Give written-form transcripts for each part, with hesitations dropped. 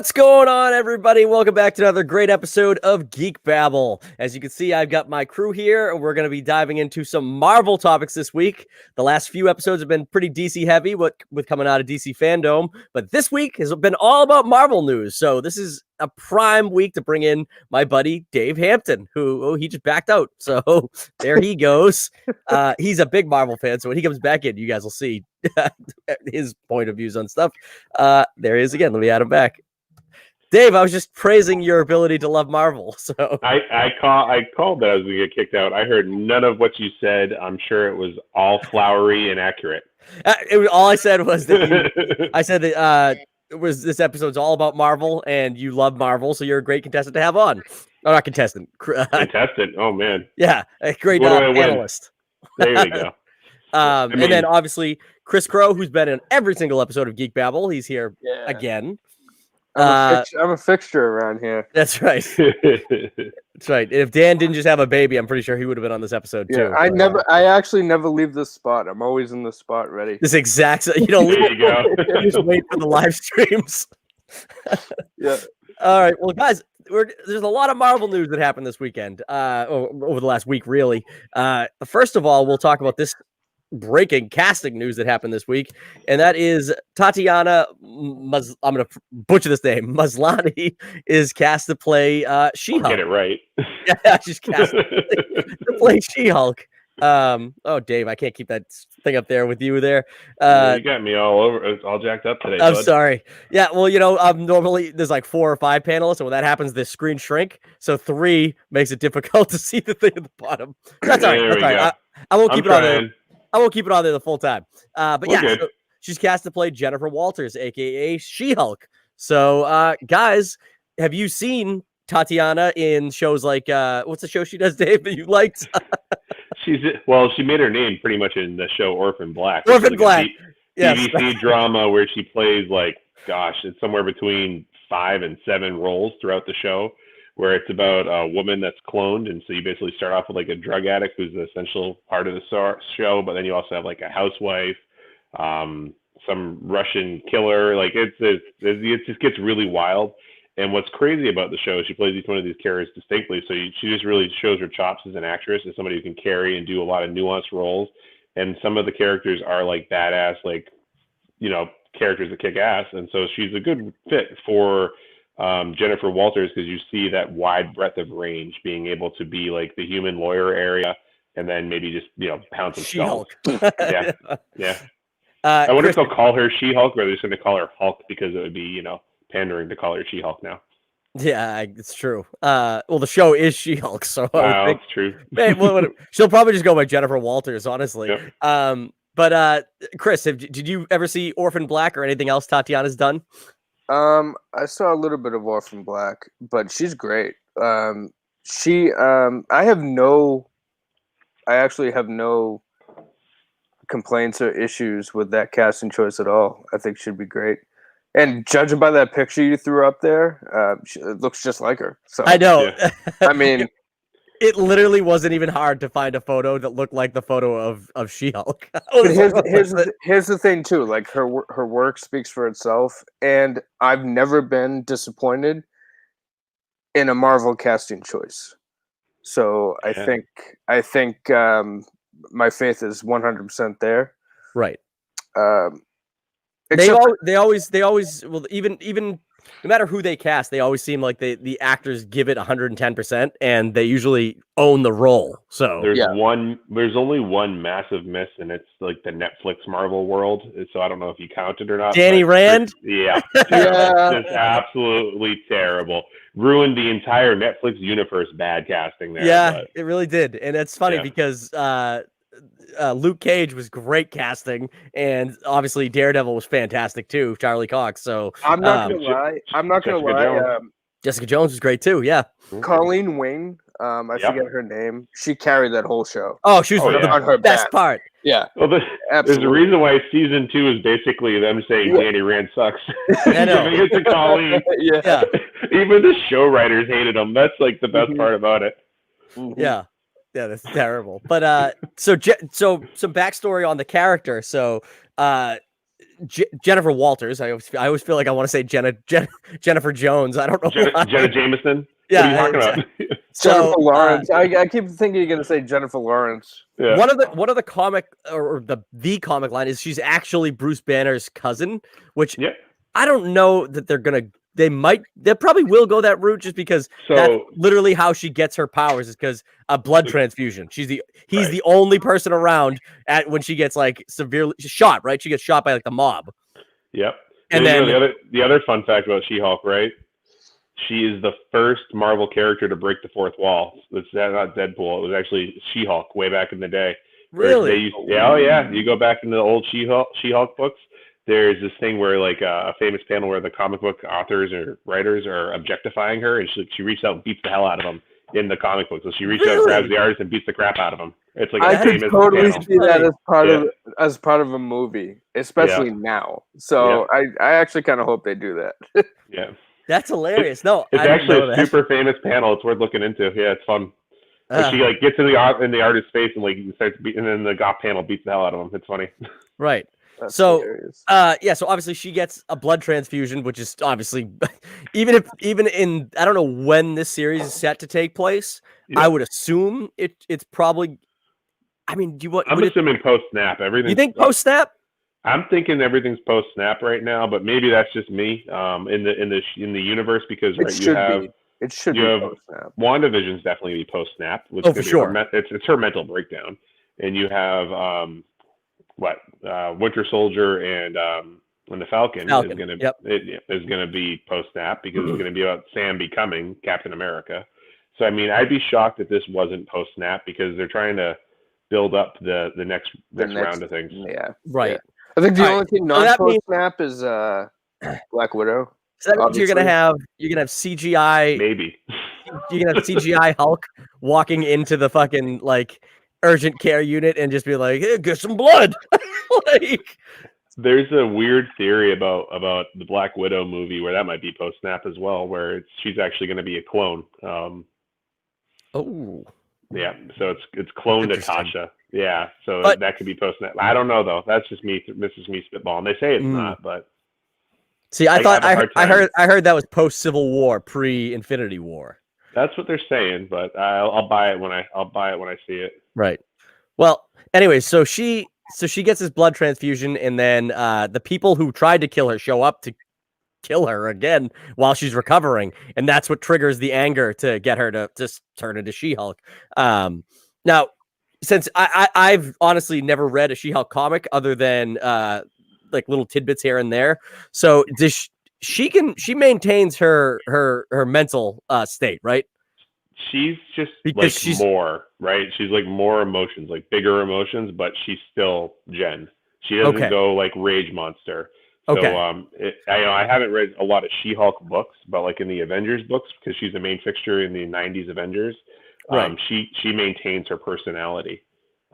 What's going on, everybody? Welcome back to another great episode of Geek Babble. As you can see, I've got my crew here, and we're going to be diving into some Marvel topics this week. The last few episodes have been pretty DC heavy with coming out of DC Fandom, but this week has been all about Marvel news. So this is a prime week to bring in my buddy Dave Hampton, who he just backed out. So there he goes. He's a big Marvel fan, so when he comes back in, you guys will see his point of views on stuff. There he is again. Let me add him back. Dave, I was just praising your ability to love Marvel. So I called that I was going to get kicked out. I heard none of what you said. I'm sure it was all flowery and accurate. All I said was that I said that it was this episode's all about Marvel, and you love Marvel, so you're a great contestant to have on. Oh, not contestant. Contestant. Oh man. Yeah, a great analyst. There you go. And then obviously Chris Crow, who's been in every single episode of Geek Babble. He's here again. I'm a fixture around here. That's right. That's right. If Dan didn't just have a baby, I'm pretty sure he would have been on this episode too. I actually never leave this spot. I'm always in the spot ready. This exact. You don't leave. There you go. You just wait for the live streams. Yeah. All right. Well, guys, there's a lot of Marvel news that happened this weekend. Over the last week, really. First of all, we'll talk about this breaking casting news that happened this week, and that is Tatiana I'm going to butcher this name. Maslany is cast to play She-Hulk. Get it right. Yeah, she's cast to play She-Hulk. Oh, Dave, I can't keep that thing up there with you there. You got me all jacked up today. I'm sorry. Yeah, well, normally there's like 4 or 5 panelists, and when that happens, the screen shrink. So 3 makes it difficult to see the thing at the bottom. That's all right. That's all right. I won't keep it on there. I won't keep it on there the full time. But yeah, so she's cast to play Jennifer Walters, aka She-Hulk. So, guys, have you seen Tatiana in shows like what's the show she does, Dave, that you liked? She made her name pretty much in the show Orphan Black. Orphan Black. Yes. BBC drama where she plays it's somewhere between 5 and 7 roles throughout the show, where it's about a woman that's cloned. And so you basically start off with a drug addict who's the essential part of the show, but then you also have a housewife, some Russian killer. It just gets really wild. And what's crazy about the show is she plays each one of these characters distinctly. So she just really shows her chops as an actress, as somebody who can carry and do a lot of nuanced roles. And some of the characters are badass, characters that kick ass. And so she's a good fit for Jennifer Walters, because you see that wide breadth of range, being able to be the human lawyer area, and then maybe just pound some skulls. Yeah. I wonder if they'll call her She-Hulk, or they're just going to call her Hulk, because it would be pandering to call her She-Hulk now. Yeah, it's true. Well, the show is She-Hulk, so wow, it's true. She'll probably just go by Jennifer Walters, honestly. Yep. But Chris, did you ever see Orphan Black or anything else Tatiana's done? I saw a little bit of Orphan Black, but she's great. I actually have no complaints or issues with that casting choice at all. I think she'd be great. And judging by that picture you threw up there, it looks just like her. So I know. Yeah. I mean, it literally wasn't even hard to find a photo that looked like the photo of She-Hulk. But here's the thing too. Her work speaks for itself, and I've never been disappointed in a Marvel casting choice. So I think my faith is 100% there. Right. They always well, even no matter who they cast, they always seem like the actors give it 110%, and they usually own the role. So there's only one massive miss, and it's the Netflix Marvel world. So I don't know if you counted or not. Danny Rand? Yeah. Just absolutely terrible. Ruined the entire Netflix universe, bad casting there. Yeah, it really did. And it's funny because Luke Cage was great casting, and obviously Daredevil was fantastic too, Charlie Cox. So I'm not gonna lie. Jessica Jones was great too. Yeah, Colleen Wing. I forget her name. She carried that whole show. Oh, she was on her best part. Yeah. Well, there's a reason why season 2 is basically them saying Danny Rand sucks. I know. Giving it to Colleen. Yeah. Even the show writers hated him. That's the best part about it. Mm-hmm. Yeah, that's terrible. But so some backstory on the character. So Jennifer Walters. I always feel like I want to say Jennifer Jones. I don't know why. Jenna Jameson. Yeah, what are you talking about? So, Jennifer Lawrence. I keep thinking you're gonna say Jennifer Lawrence. Yeah. One of the comic or the comic line is she's actually Bruce Banner's cousin, which Yeah. I don't know that they probably will go that route just because So- that's literally how she gets her powers is because a blood transfusion. He's Right. the only person around when she gets like severely shot, right? She gets shot by like the mob. Yep. And then then the other fun fact about She-Hulk, right? She is the first Marvel character to break the fourth wall. It's not Deadpool. It was actually She-Hulk way back in the day. really? You go back into the old She-Hulk books. There's this thing where like a famous panel where the comic book authors or writers are objectifying her, and she reaches out and beats the hell out of them in the comic book. So she reaches out, grabs the artist, and beats the crap out of him. It's like I a could famous totally panel. see that Funny. as part of a movie, especially now. So I actually kind of hope they do that. Yeah. That's hilarious. No, It's I didn't actually know a that. super famous panel. It's worth looking into. Yeah, it's fun. Like she like gets in the artist's face and like starts and then the goth panel beats the hell out of him. It's funny. Right. That's So, hilarious. so obviously she gets a blood transfusion, which is obviously even in I don't know when this series is set to take place. Yeah. I would assume it's probably. I mean, I'm assuming post snap. Everything. You think post snap? I'm thinking everything's post snap right now, but maybe that's just me. In the universe because It should be post snap. WandaVision's definitely be post snap. Oh, for sure. It's her mental breakdown, and you have Winter Soldier and the Falcon. Is gonna be post snap because it's gonna be about Sam becoming Captain America. So I mean, I'd be shocked if this wasn't post snap because they're trying to build up the next round of things. Yeah, Right. Yeah. I think the only thing not post means- snap is Black Widow. So that means obviously. you're gonna have CGI. Maybe. You're gonna have CGI Hulk walking into the fucking like urgent care unit and just be like, "Hey, get some blood." Like, there's a weird theory about the Black Widow movie where that might be post snap as well, where she's actually going to be a clone. oh, Yeah, so it's cloned Interesting. Natasha. Yeah, so But- that could be post snap. I don't know though. That's just me. This is me spitballing. They say it's not, but see, I thought have a hard time. I heard that was post Civil War, pre Infinity War. that's what they're saying. But I'll buy it when I see it. Right. Well, anyway, so she gets this blood transfusion, and then the people who tried to kill her show up to kill her again while she's recovering, and that's what triggers the anger to get her to just turn into She-Hulk. Now, since I've honestly never read a She-Hulk comic other than like little tidbits here and there, so she maintains her mental state, right? She's just Because like she's- more, right? She's like more emotions, like bigger emotions, but she's still Jen. She doesn't go like rage monster. So Okay. I haven't read a lot of She-Hulk books, but like in the Avengers books, because she's a main fixture in the 90s Avengers, Right. she maintains her personality.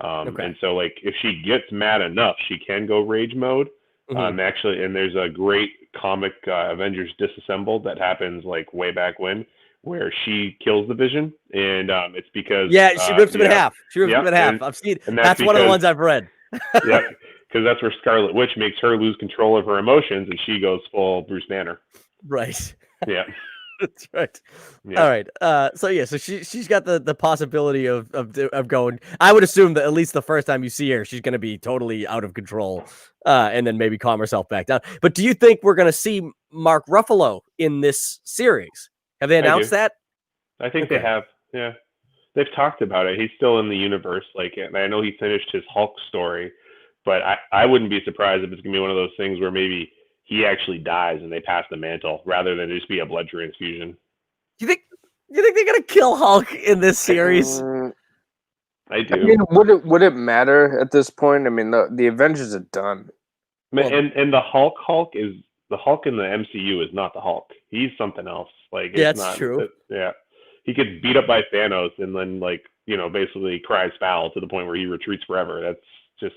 Okay. And so like if she gets mad enough, she can go rage mode. Mhm. Actually, and there's a great comic Avengers Disassembled that happens like way back when, where she kills the Vision, and it's because she rips him in half. She rips him in half. and- I've seen. and That's one of the ones I've read. yeah, because that's where Scarlet Witch makes her lose control of her emotions, and she goes full Bruce Banner. Right. Yeah, That's right. Yeah. All right. So she's got the possibility of going. I would assume that at least the first time you see her, she's going to be totally out of control, and then maybe calm herself back down. But do you think we're going to see Mark Ruffalo in this series? Have they announced that? I think Okay. they have. Yeah, they've talked about it. He's still in the universe. Like, and I know he finished his Hulk story, but I wouldn't be surprised if it's gonna be one of those things where maybe he actually dies and they pass the mantle rather than just be a blood transfusion. You think they're gonna kill Hulk in this series? I do. I mean, would it matter at this point? I mean, the Avengers are done. And the Hulk is the Hulk in the MCU is not the Hulk. He's something else. Like, Yeah, it's that's not, true. Yeah, he gets beat up by Thanos and then basically cries foul to the point where he retreats forever. That's just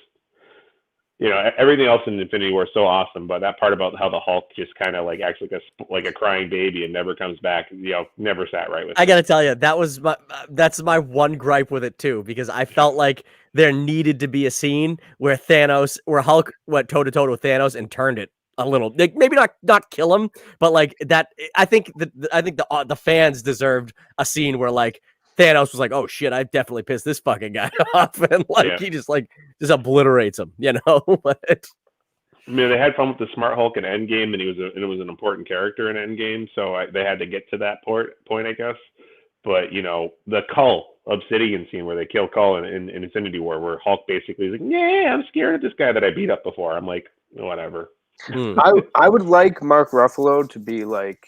everything else in Infinity War is so awesome, but that part about how the Hulk just kind of like acts like a crying baby and never comes back, never sat right with me. I gotta tell you, that's my one gripe with it too, because I felt like there needed to be a scene where Hulk went toe to toe with Thanos and turned it a little, like, maybe not kill him, but like that. I think the fans deserved a scene where like Thanos was like, "Oh shit, I definitely pissed this fucking guy off," and like he just obliterates him, But I mean, they had fun with the Smart Hulk in Endgame, and it was an important character in Endgame, so they had to get to that point, I guess. But the Cull Obsidian scene where they kill Cull in Infinity War, where Hulk basically is like, "Yeah, I'm scared of this guy that I beat up before." I'm like, whatever. I would like Mark Ruffalo to be like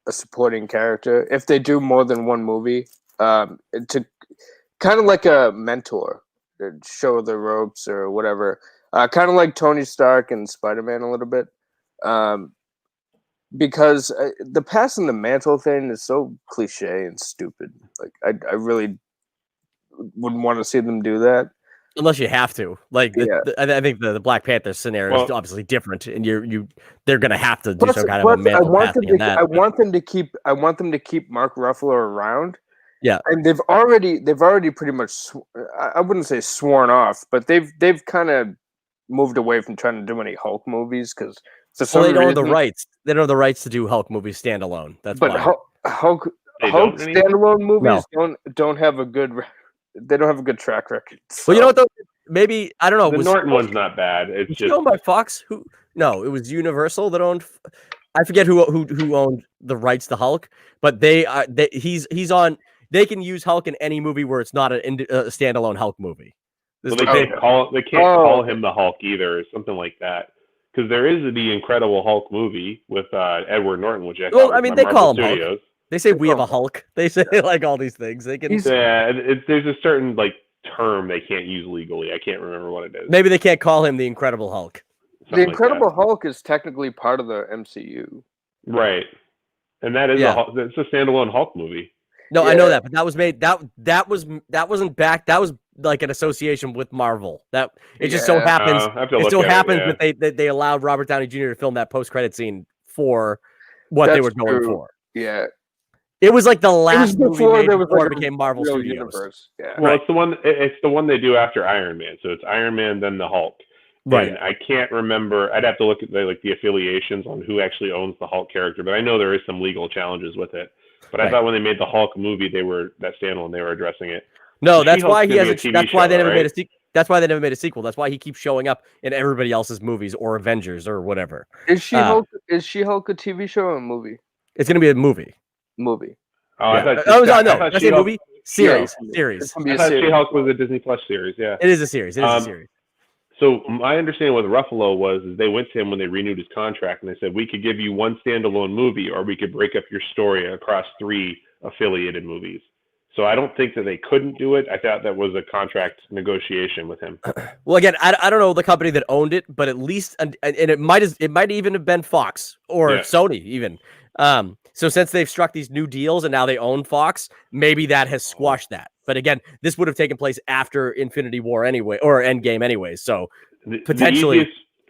a supporting character if they do more than one movie. To kind of like a mentor, to show the ropes or whatever. Kind of like Tony Stark and Spider-Man a little bit. Because the passing the mantle thing is so cliche and stupid. Like I really wouldn't want to see them do that. Unless you have to, like, I think the Black Panther scenario is obviously different, and they're gonna have to do some kind of a mantle passing in that. I want them to keep Mark Ruffalo around. Yeah, and they've already pretty much. I wouldn't say sworn off, but they've kind of moved away from trying to do any Hulk movies because they don't have the rights. They don't have the rights to do Hulk movies standalone. That's why. Hulk standalone movies don't have a good. They don't have a good track record. So. Well, you know what though? Maybe I don't know. The Norton one's not bad. It's just owned by Fox. No, it was Universal that owned. I forget who owned the rights to Hulk, but he's on. They can use Hulk in any movie where it's not a standalone Hulk movie. Well, they can't call him the Hulk either, or something like that. Because there is the Incredible Hulk movie with Edward Norton, which I mean, they call him Hulk. They say we have a Hulk. They say like all these things. They can. There's a certain term they can't use legally. I can't remember what it is. Maybe they can't call him the Incredible Hulk. The Incredible Hulk is technically part of the MCU, right? And that is it's a standalone Hulk movie. No, I know that, but that was made that wasn't back. That was like an association with Marvel. That it just so happens. That they allowed Robert Downey Jr. to film that post-credit scene for what they were going for. Yeah. It was like the last movie made before it became Marvel Studios. Universe. Yeah. Well, it's the one they do after Iron Man. So it's Iron Man, then the Hulk. Right. And I can't remember. I'd have to look at the affiliations on who actually owns the Hulk character, but I know there is some legal challenges with it. But I thought when they made the Hulk movie, they were addressing it. No, that's why he has. That's why they never made a sequel. That's why they never made a sequel. That's why he keeps showing up in everybody else's movies or Avengers or whatever. Is She-Hulk a TV show or a movie? It's going to be a movie. Movie. Oh, yeah. That's a movie. Series. I thought She-Hulk was a Disney Plus series. Yeah, it is a series. So my understanding with Ruffalo is they went to him when they renewed his contract and they said we could give you one standalone movie or we could break up your story across 3 affiliated movies. So I don't think that they couldn't do it. I thought that was a contract negotiation with him. Well, again, I don't know the company that owned it, but at least and it might even have been Fox or Sony even. So since they've struck these new deals and now they own Fox, maybe that has squashed that. But again, this would have taken place after Infinity War anyway, or Endgame anyway. So potentially,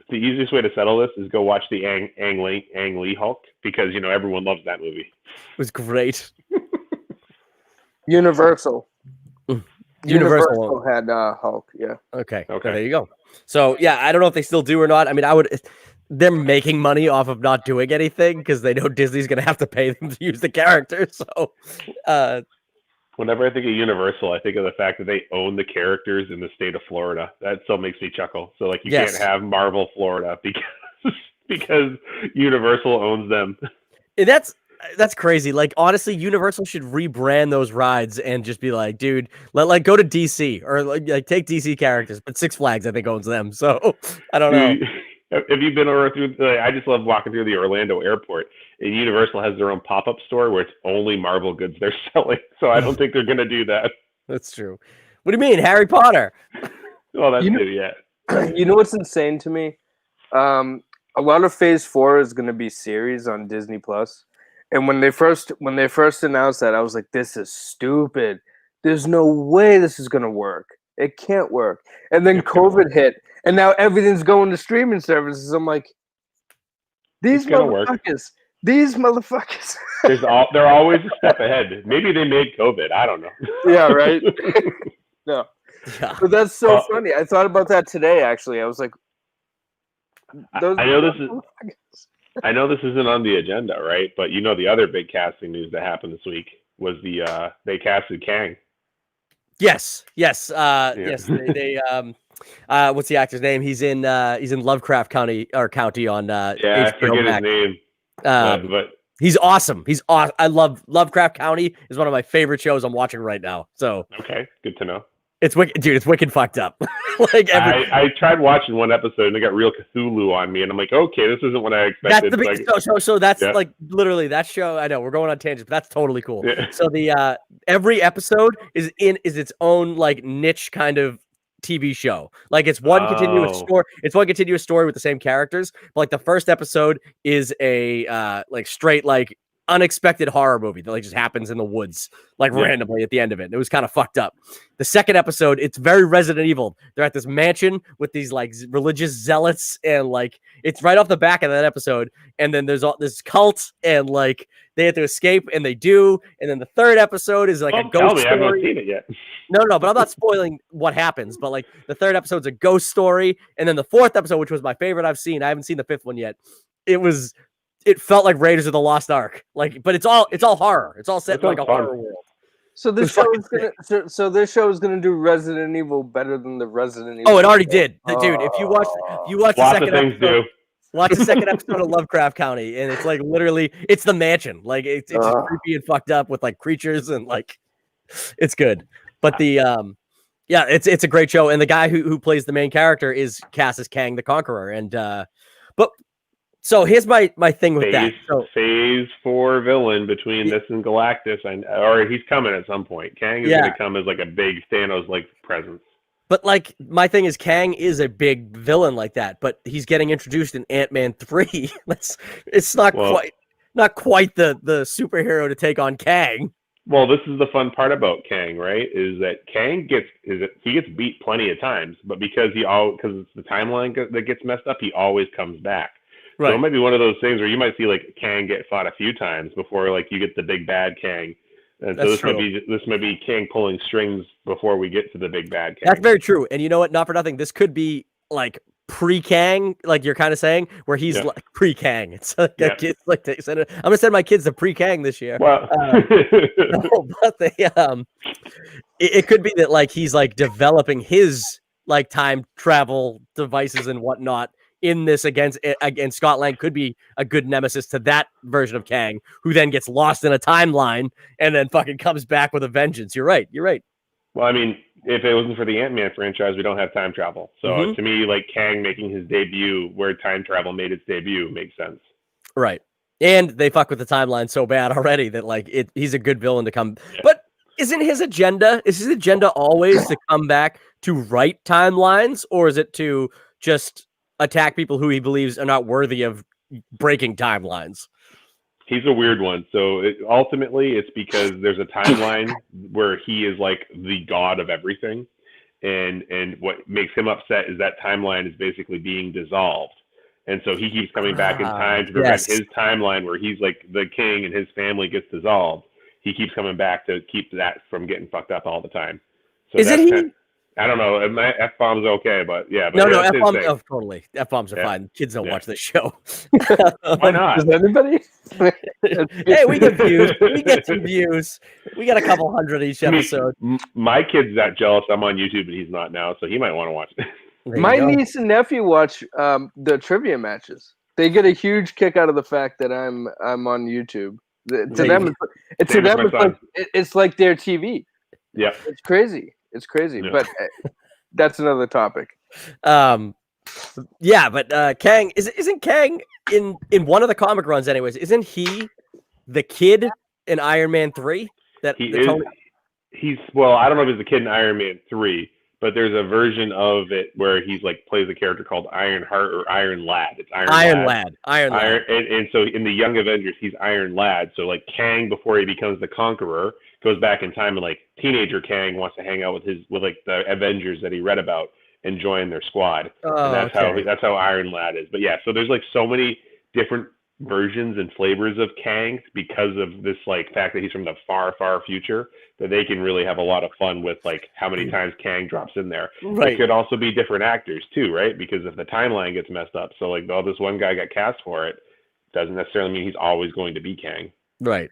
the easiest way to settle this is go watch the Ang Lee Hulk because everyone loves that movie. It was great. Universal had Hulk. Yeah. Okay. So there you go. So yeah, I don't know if they still do or not. I mean, they're making money off of not doing anything because they know Disney's going to have to pay them to use the character. So, whenever I think of Universal, I think of the fact that they own the characters in the state of Florida. That still makes me chuckle. So, you can't have Marvel Florida because Universal owns them. And that's crazy. Like, honestly, Universal should rebrand those rides and just be like, dude, go to DC or like take DC characters, but Six Flags I think owns them. So I don't know. Have you been over through? I just love walking through the Orlando airport. And Universal has their own pop-up store where it's only Marvel goods they're selling. So I don't think they're going to do that. That's true. What do you mean, Harry Potter? Well, that's true. Yeah. You know what's insane to me? A lot of Phase 4 is going to be series on Disney Plus. And when they first announced that, I was like, "This is stupid. There's no way this is going to work." It can't work. And then COVID hit, and now everything's going to streaming services. I'm like, these motherfuckers. They're always a step ahead. Maybe they made COVID. I don't know. Yeah, right. No, Yeah. but that's so funny. I thought about that today. Actually, I was like, I know this isn't on the agenda, right? But you know, the other big casting news that happened this week was they casted Kang. Yes. Yes. They what's the actor's name? He's in Lovecraft County on I HBO forget Max. his name. But he's awesome. He's awesome. I love Lovecraft County is one of my favorite shows I'm watching right now. So okay, good to know. It's wicked, dude. It's wicked fucked up. Like I tried watching one episode and it got real Cthulhu on me, and I'm like, okay, this isn't what I expected. So that's like literally that show. I know we're going on tangents, but that's totally cool. Yeah. So the every episode is its own like niche kind of TV show. Like it's one continuous story. It's one continuous story with the same characters. But like the first episode is a like straight like unexpected horror movie that like just happens in the woods like randomly at the end of it. It was kind of fucked up. The second episode, it's very Resident Evil. They're at this mansion with these like religious zealots, and like it's right off the back of that episode. And then there's all this cult, and like they have to escape, and they do. And then the third episode is like a ghost story. I haven't seen it yet. No, but I'm not spoiling what happens. But like the third episode's a ghost story, and then the fourth episode, which was my favorite I've seen. I haven't seen the fifth one yet. It felt like Raiders of the Lost Ark, like, but it's all horror. It's all set in like a horror world. So this show is gonna do Resident Evil better than the Resident Evil. Oh, it already did, dude. If you watch the second episode, watch the second episode of Lovecraft County, and it's like literally it's the mansion. Like it's just creepy and fucked up with like creatures and like it's good. But the it's a great show, and the guy who plays the main character is cast as Kang the Conqueror, and but. So here's my thing with that. So, phase 4 villain between this and Galactus, or he's coming at some point. Kang is going to come as like a big Thanos-like presence. But like my thing is, Kang is a big villain like that, but he's getting introduced in Ant-Man 3. It's not quite the superhero to take on Kang. Well, this is the fun part about Kang, right? Is that Kang gets beat plenty of times, but because it's the timeline that gets messed up, he always comes back. Right. So it might be one of those things where you might see like Kang get fought a few times before like you get the big bad Kang. And so this might be Kang pulling strings before we get to the big bad Kang. That's very true. And you know what? Not for nothing. This could be like pre-Kang, like you're kind of saying, where he's like pre-Kang. It's like kids like I'm gonna send my kids to pre-Kang this year. Well, no, but it could be that like he's like developing his like time travel devices and whatnot. In this against Scott Lang could be a good nemesis to that version of Kang, who then gets lost in a timeline and then fucking comes back with a vengeance. You're right. Well, I mean, if it wasn't for the Ant-Man franchise, we don't have time travel. So to me, like Kang making his debut where time travel made its debut makes sense. Right. And they fuck with the timeline so bad already that like he's a good villain to come. Yeah. But is his agenda always to come back to right timelines, or is it to just attack people who he believes are not worthy of breaking timelines? He's a weird one. So ultimately it's because there's a timeline where he is like the god of everything. And what makes him upset is that timeline is basically being dissolved. And so he keeps coming back in time to prevent his timeline where he's like the king and his family gets dissolved. He keeps coming back to keep that from getting fucked up all the time. So isn't he? I don't know. F-bomb's okay, but yeah. But no, F-bombs, totally. F-bombs are fine. Kids don't watch this show. Why not? Does anybody? Hey, we get views. We get some views. We got a couple hundred each episode. My kid's that jealous I'm on YouTube, but he's not now, so he might want to watch it. My niece and nephew watch the trivia matches. They get a huge kick out of the fact that I'm on YouTube. To them, it's like their TV. Yeah, it's crazy. It's crazy, but that's another topic. But Kang isn't Kang in one of the comic runs, anyways? Isn't he the kid in Iron Man 3? He's well, I don't know if he's the kid in Iron Man 3, but there's a version of it where he's like plays a character called Ironheart or Iron Lad. It's Iron Lad. And so in the Young Avengers, he's Iron Lad. So like Kang before he becomes the Conqueror goes back in time and like teenager Kang wants to hang out with like the Avengers that he read about and join their squad. And that's how Iron Lad is. But yeah, so there's like so many different versions and flavors of Kang because of this like fact that he's from the far, far future, that they can really have a lot of fun with like how many times Kang drops in there. Right. It could also be different actors too, right? Because if the timeline gets messed up, so like, oh, this one guy got cast for it, doesn't necessarily mean he's always going to be Kang. Right.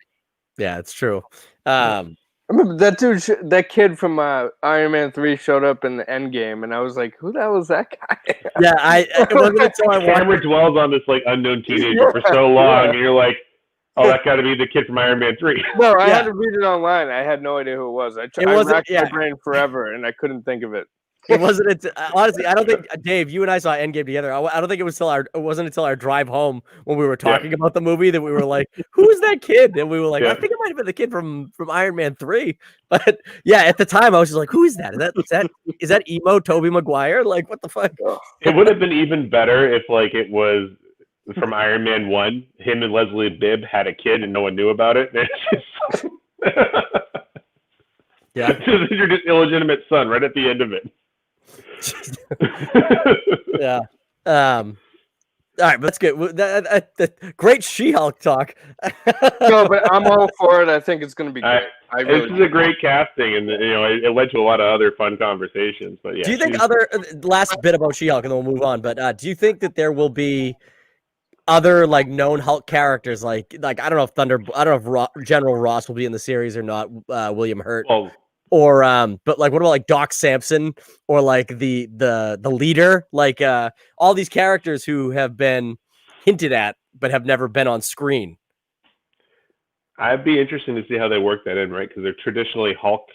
Yeah, it's true. I remember that dude, that kid from Iron Man 3 showed up in the Endgame, and I was like, who the hell was that guy? Yeah, it wasn't until I watched. Camera dwells on this like unknown teenager for so long, and you're like, oh, that got to be the kid from Iron Man 3. No, I had to read it online. I had no idea who it was. I racked my brain forever, and I couldn't think of it. It wasn't honestly. I don't think Dave, you and I saw Endgame together. I don't think it wasn't until our drive home when we were talking about the movie that we were like, "Who is that kid?" And we were like, "I think it might have been the kid from Iron Man 3." But yeah, at the time, I was just like, "Who is that? Is that emo Tobey Maguire? Like, what the fuck?" It would have been even better if like it was from Iron Man 1. Him and Leslie Bibb had a kid and no one knew about it. Yeah, you're just illegitimate son right at the end of it. Yeah. All right, but that's good. Great She-Hulk talk. No, but I'm all for it. I think it's going to be great. This is a great casting, and it led to a lot of other fun conversations. But yeah, do you think last bit about She-Hulk, and then we'll move on? But do you think that there will be other like known Hulk characters, like I don't know if General Ross will be in the series or not? William Hurt. Well, or but like what about like Doc Samson or like the leader, like all these characters who have been hinted at but have never been on screen? I'd be interested to see how they work that in, right? Because they're traditionally Hulk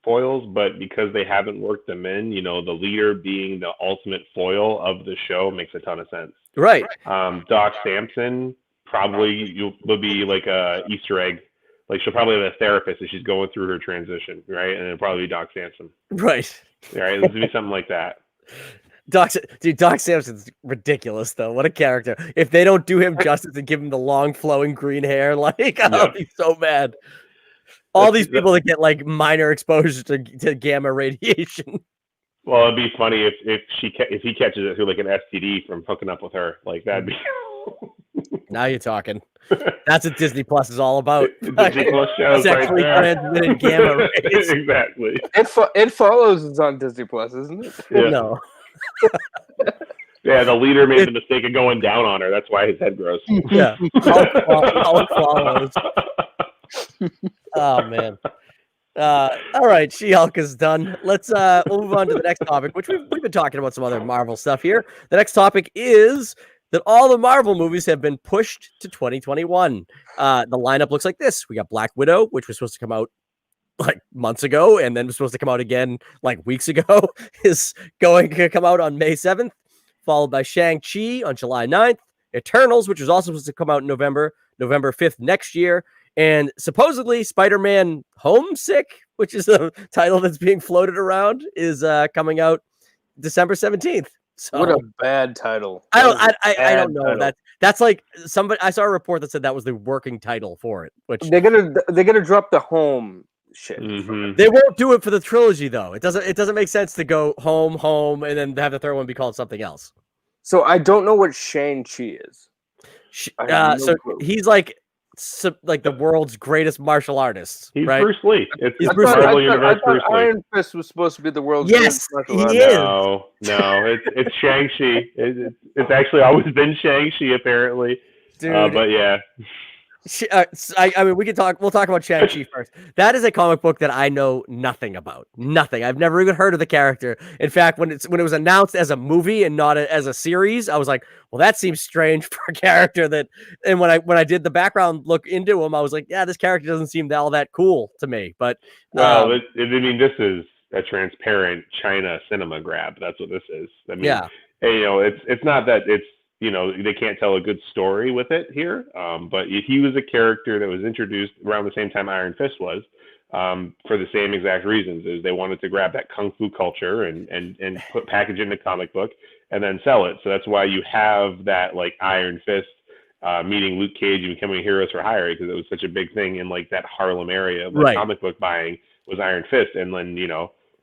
foils, but because they haven't worked them in, the leader being the ultimate foil of the show makes a ton of sense. Right. Doc Samson probably will be like a Easter egg. Like she'll probably have a therapist as she's going through her transition, right? And it'll probably be Doc Samson. Right. Right. This would be something like that. Doc Samson's ridiculous though. What a character. If they don't do him justice and give him the long flowing green hair, like I'll be so mad. All these people that get like minor exposure to gamma radiation. Well, it'd be funny if he catches it through like an STD from hooking up with her. Like that'd be. Now you're talking. That's what Disney Plus is all about. Disney Plus shows sexually transmitted gamma rays. Exactly. It Follows is on Disney Plus, isn't it? Yeah. No. Yeah, the leader made the mistake of going down on her. That's why his head grows. Yeah. Hulk follows. Oh man. All right, She-Hulk is done. Let's we'll move on to the next topic, which we've been talking about some other Marvel stuff here. The next topic is that all the Marvel movies have been pushed to 2021. The lineup looks like this. We got Black Widow, which was supposed to come out like months ago, and then was supposed to come out again like weeks ago, is going to come out on May 7th, followed by Shang-Chi on July 9th, Eternals, which was also supposed to come out in November 5th next year, and supposedly Spider-Man Homesick, which is a title that's being floated around, is coming out December 17th. So, what a bad title. I don't know. That's like somebody. I saw a report that said that was the working title for it. Which they're gonna drop the home shit. Mm-hmm. They won't do it for the trilogy though. It doesn't make sense to go home, and then have the third one be called something else. So I don't know what Shang-Chi is. He's like the world's greatest martial artist. He's right? Bruce Lee. I thought Iron Fist was supposed to be the world's greatest martial artist. No, it's Shang-Chi. It's actually always been Shang-Chi apparently. Dude, but yeah. I mean, we'll talk about Shang-Chi first. That is a comic book that I know nothing about. Nothing. I've never even heard of the character. In fact, when it was announced as a movie and not as a series, I was like, well, that seems strange for a character that. And when I did the background look into him, I was like, yeah, this character doesn't seem all that cool to me. But I mean, this is a transparent China cinema grab. That's what this is. I mean, yeah. It's not that it's. They can't tell a good story with it here. But he was a character that was introduced around the same time Iron Fist was, for the same exact reasons. Is they wanted to grab that kung fu culture and package it in a comic book and then sell it. So that's why you have that like Iron Fist meeting Luke Cage and becoming heroes for hire, because it was such a big thing in like that Harlem area. The Right. comic book buying was Iron Fist, and then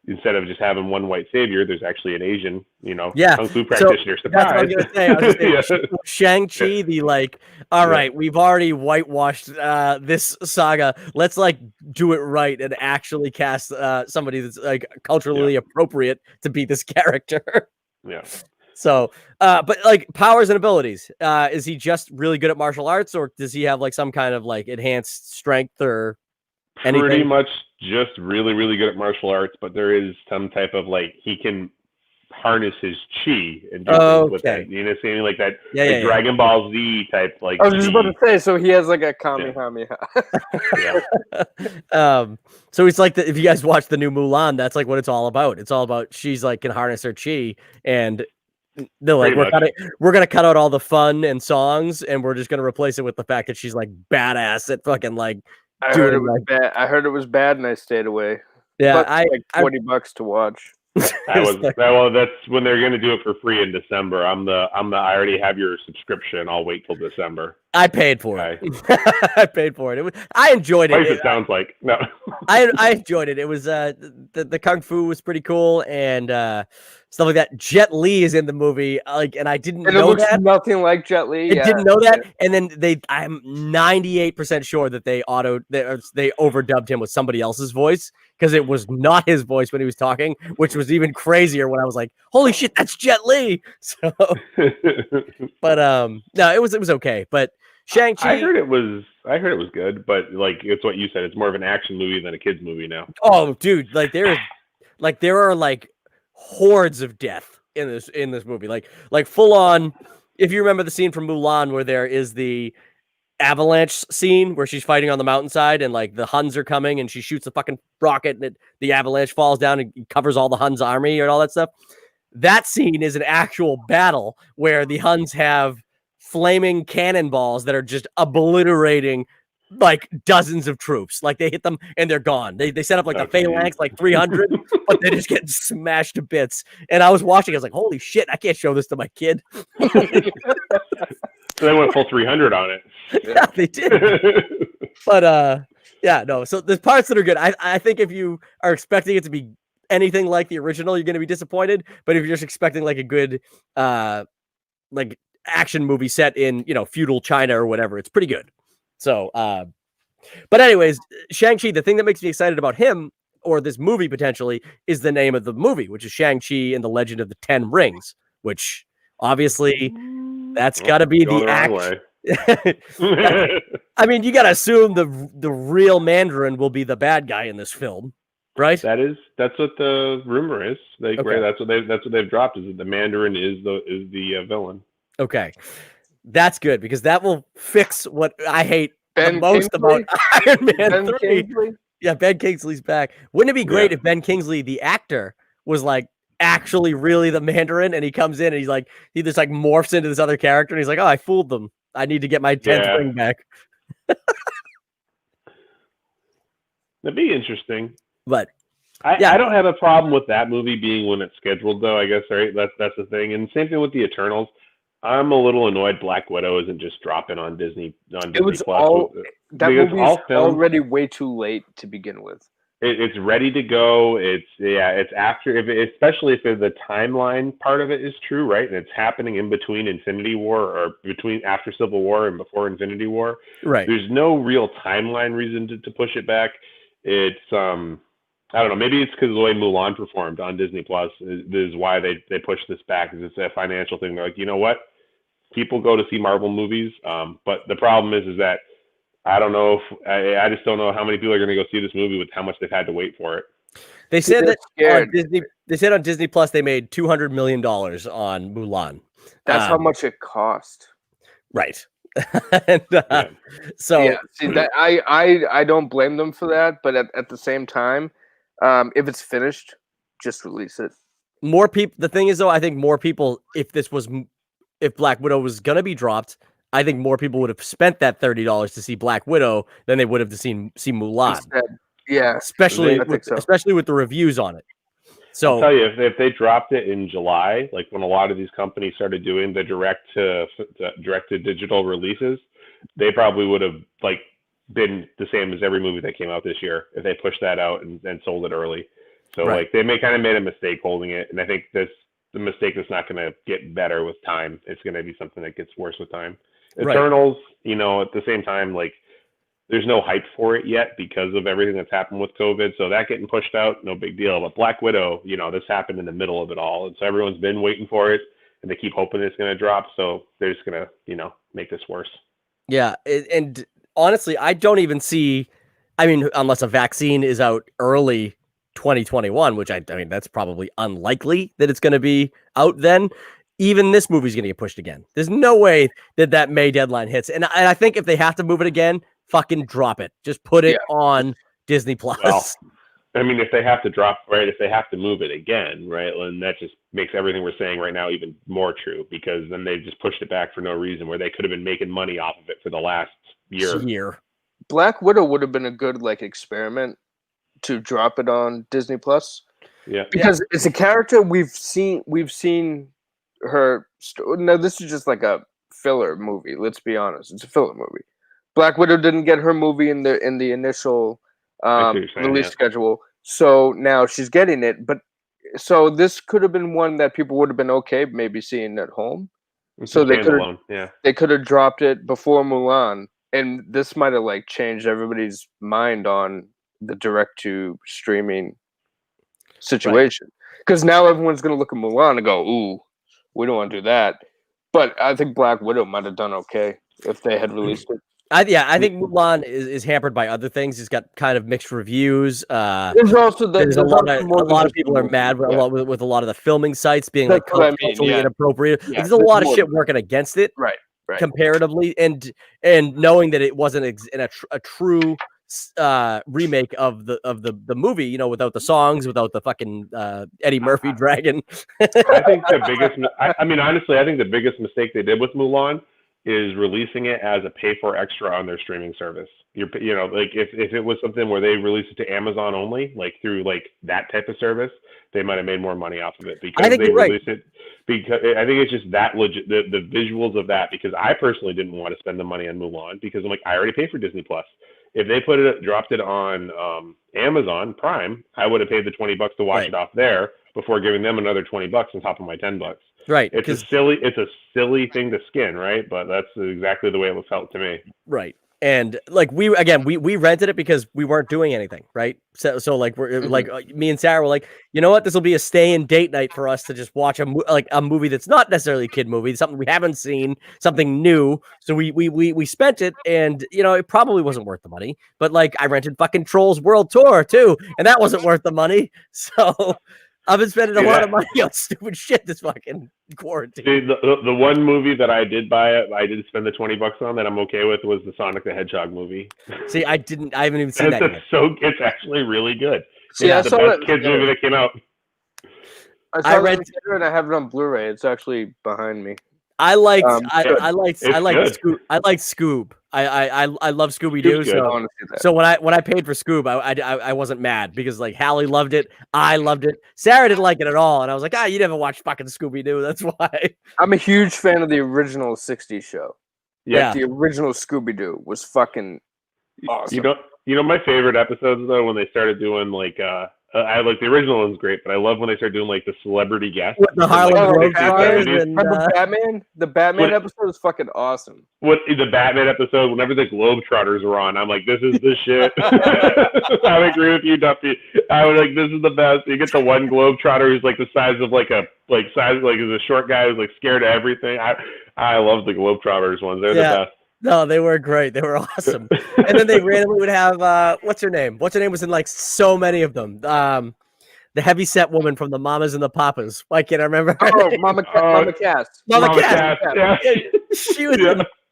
instead of just having one white savior, there's actually an Asian kung fu practitioner. So that's what I was gonna say. I was gonna say Yeah. Shang-Chi, all right, we've already whitewashed this saga. Let's like do it right and actually cast somebody that's like culturally appropriate to be this character. Yeah. So, but like powers and abilities, is he just really good at martial arts, or does he have like some kind of like enhanced strength or anything? Pretty much just really, really good at martial arts, but there is some type of like he can harness his chi and do things with that. You know, saying like that, Dragon Ball Z type. Like I was just about to say, so he has like a Kamehameha. So it's like if you guys watch the new Mulan, that's like what it's all about. It's all about she's like can harness her chi, and they're like we're gonna cut out all the fun and songs, and we're just gonna replace it with the fact that she's like badass at fucking like. I heard it was bad. I heard it was bad, and I stayed away. Yeah, but like $20 to watch. That's when they're going to do it for free in December. I already have your subscription. I'll wait till December. I paid for it. I paid for it. I enjoyed it. It sounds like no. I enjoyed it. It was the kung fu was pretty cool and stuff like that. Jet Li is in the movie, and I didn't know it looks nothing like Jet Li. I didn't know that, and then I'm 98% sure that they overdubbed him with somebody else's voice, because it was not his voice when he was talking, which was even crazier when I was like, "Holy shit, that's Jet Li!" So, but no, it was okay. But Shang-Chi, I heard it was good, but like it's what you said. It's more of an action movie than a kids movie now. Oh, dude, there are like hordes of death in this movie, like full on. If you remember the scene from Mulan where there is the avalanche scene where she's fighting on the mountainside and like the Huns are coming and she shoots a fucking rocket and the avalanche falls down and covers all the Huns army and all that stuff. That scene is an actual battle where the Huns have flaming cannonballs that are just obliterating like dozens of troops. Like they hit them and they're gone. They set up like the phalanx, like 300, but they just get smashed to bits. And I was watching, I was like, holy shit, I can't show this to my kid. So they went full 300 on it. Yeah, they did. But yeah, no. So there's parts that are good. I think if you are expecting it to be anything like the original, you're going to be disappointed. But if you're just expecting like a good like action movie set in feudal China or whatever, it's pretty good. So, but anyways, Shang-Chi, the thing that makes me excited about him or this movie potentially is the name of the movie, which is Shang-Chi and the Legend of the Ten Rings, which obviously that's got to be the action. I mean, you got to assume the real Mandarin will be the bad guy in this film, right? That's what the rumor is. Like, okay. That's what they've dropped, is that the Mandarin is the villain. Okay. That's good, because that will fix what I hate the most about Iron Man 3. Kingsley? Yeah, Ben Kingsley's back. Wouldn't it be great if Ben Kingsley, the actor, was like actually really the Mandarin, and he comes in and he's like, he just like morphs into this other character and he's like, oh, I fooled them. I need to get my 10th ring back. That'd be interesting. But I don't have a problem with that movie being when it's scheduled, though, I guess, right? That's the thing. And same thing with the Eternals. I'm a little annoyed Black Widow isn't just dropping on Disney Plus. That movie's already way too late to begin with. It's ready to go. It's after, especially if the timeline part of it is true, right? And it's happening in between Infinity War, or after Civil War and before Infinity War. Right. There's no real timeline reason to push it back. It's I don't know. Maybe it's because of the way Mulan performed on Disney Plus is why they pushed this back. Because it's a financial thing. They're like, you know what? People go to see Marvel movies, but the problem is that I don't know if I just don't know how many people are going to go see this movie with how much they've had to wait for it. They said that on Disney. They said on Disney Plus they made $200 million on Mulan. That's how much it cost. Right. And, so see that I don't blame them for that, but at the same time, if it's finished, just release it. More people. The thing is, though, I think more people, if Black Widow was going to be dropped, I think more people would have spent that $30 to see Black Widow than they would have to see Mulan. Yeah, especially with the reviews on it. So I'll tell you, if they dropped it in July, like when a lot of these companies started doing the direct to digital releases, they probably would have like been the same as every movie that came out this year if they pushed that out and sold it early. So Right. like they kind of made a mistake holding it, and I think that's the mistake that's not going to get better with time. It's going to be something that gets worse with time. Right. Eternals, you know, at the same time, like there's no hype for it yet because of everything that's happened with COVID. So that getting pushed out, no big deal. But Black Widow, you know, this happened in the middle of it all. And so everyone's been waiting for it and they keep hoping it's going to drop. So they're just going to, you know, make this worse. Yeah. And honestly, I don't even see, I mean, unless a vaccine is out early 2021, which I mean, that's probably unlikely that it's going to be out then. Even this movie's going to get pushed again. There's no way that May deadline hits. And I think if they have to move it again, fucking drop it. Just put it on Disney Plus. Well, I mean, if they have to if they have to move it again, right, then that just makes everything we're saying right now even more true, because then they just pushed it back for no reason where they could have been making money off of it for the last year. Black Widow would have been a good like experiment to drop it on Disney Plus. Yeah, because it's a character we've seen her. No, this is just like a filler movie. Let's be honest, it's a filler movie. Black Widow didn't get her movie in the initial release schedule, so now she's getting it. But so this could have been one that people would have been okay maybe seeing at home. So they could have dropped it before Mulan, and this might have like changed everybody's mind on the direct to streaming situation. Because now everyone's gonna look at Mulan and go, "Ooh, we don't want to do that." But I think Black Widow might have done okay if they had released it. I think Mulan is hampered by other things. It's got kind of mixed reviews. There's also a lot of people are mad with a lot of the filming sites being like culturally inappropriate. Yeah, there's a lot of shit working against it, right. Comparatively, and knowing that it wasn't a true remake of the movie, you know, without the songs, without the fucking Eddie Murphy dragon. I think the biggest. I mean, honestly, I think the biggest mistake they did with Mulan is releasing it as a pay-for extra on their streaming service. You know, like if it was something where they released it to Amazon only, like through like that type of service, they might have made more money off of it because they released it. Because I think it's just that legit, the visuals of that. Because I personally didn't want to spend the money on Mulan because I'm like, I already paid for Disney Plus. If they dropped it on Amazon Prime, I would have paid the $20 to watch it off there before giving them another $20 on top of my $10. Right. It's a silly thing to skin, right? But that's exactly the way it was felt to me. Right. And like we rented it because we weren't doing anything, right? So like we're like me and Sarah were like, you know what, this will be a stay and date night for us to just watch a movie that's not necessarily a kid movie, something we haven't seen, something new. So we spent it, and you know, it probably wasn't worth the money. But like I rented fucking Trolls World Tour too, and that wasn't worth the money. So I've been spending a lot of money on stupid shit this fucking quarantine. Dude, the one movie that I did spend the $20 on that I'm okay with was the Sonic the Hedgehog movie. See, I haven't even seen that yet. It's actually really good. See, it's the best kids movie that came out. I rented it and I have it on Blu-ray. It's actually behind me. I liked Scoob. I liked Scoob. I love Scooby-Doo. So when I paid for Scoob, I wasn't mad because like Hallie loved it. I loved it. Sarah didn't like it at all, and I was like, you never watched fucking Scooby-Doo. That's why. I'm a huge fan of the original '60s show. Yeah, like the original Scooby-Doo was fucking awesome. You know my favorite episodes though, when they started doing like I like the original one's great, but I love when they start doing like the celebrity guests. The Harlem Globetrotters and Batman. The Batman episode is fucking awesome. The Batman episode, whenever the Globetrotters are on, I'm like, this is the shit. I agree with you, Duffy. I was like, this is the best. You get the one Globetrotter who's like the size of is a short guy who's like scared of everything. I love the Globetrotters ones. They're the best. No, they were great. They were awesome. And then they randomly would have what's her name? What's her name was in like so many of them. The heavyset woman from the Mamas and the Papas. Why can't I remember? Mama Cass. Mama Cass. Yeah.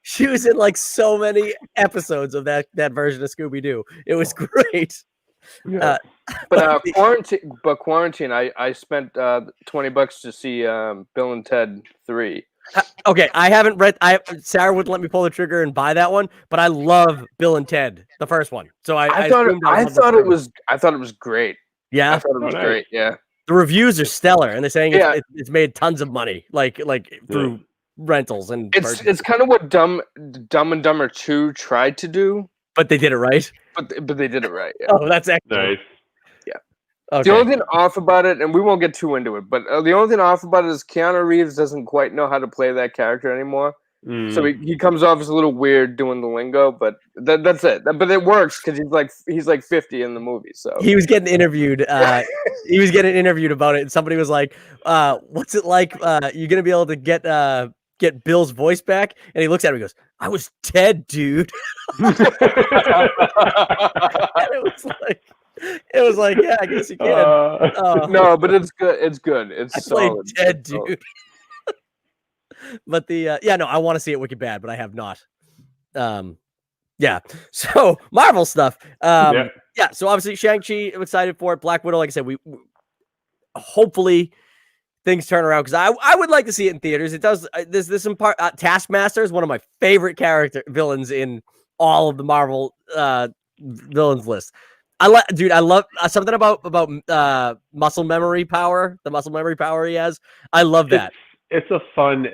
She was in like so many episodes of that version of Scooby-Doo. It was great. Yeah. But quarantine. I spent $20 to see Bill and Ted 3. Okay, I haven't read. Sarah wouldn't let me pull the trigger and buy that one, but I love Bill and Ted, the first one. So I thought it was great. Yeah, I thought it was great. Yeah, The reviews are stellar, and they're saying Yeah. it's made tons of money, like through rentals and. It's kind of what Dumb and Dumber 2 tried to do, but they did it right. but they did it right. Yeah. Oh, that's excellent. Nice. Okay. The only thing off about it, and we won't get too into it, but the only thing off about it is Keanu Reeves doesn't quite know how to play that character anymore. So he comes off as a little weird doing the lingo, but that's it. But it works because he's like 50 in the movie. So he was getting interviewed. He was getting interviewed about it, and somebody was like, "What's it like? You gonna be able to get Bill's voice back?" And he looks at him and goes, "I was dead, dude." And it was like, yeah, I guess you can. No, but it's good. It's good. It's I played solid. dead, dude. But I want to see it wicked bad, but I have not. Yeah. So Marvel stuff. Yeah. So obviously Shang-Chi, I'm excited for it. Black Widow, like I said, we hopefully things turn around because I would like to see it in theaters. It does. There's some part. Taskmaster is one of my favorite villains in all of the Marvel villains list. I love something about muscle memory power. The muscle memory power he has. I love that. It's a fun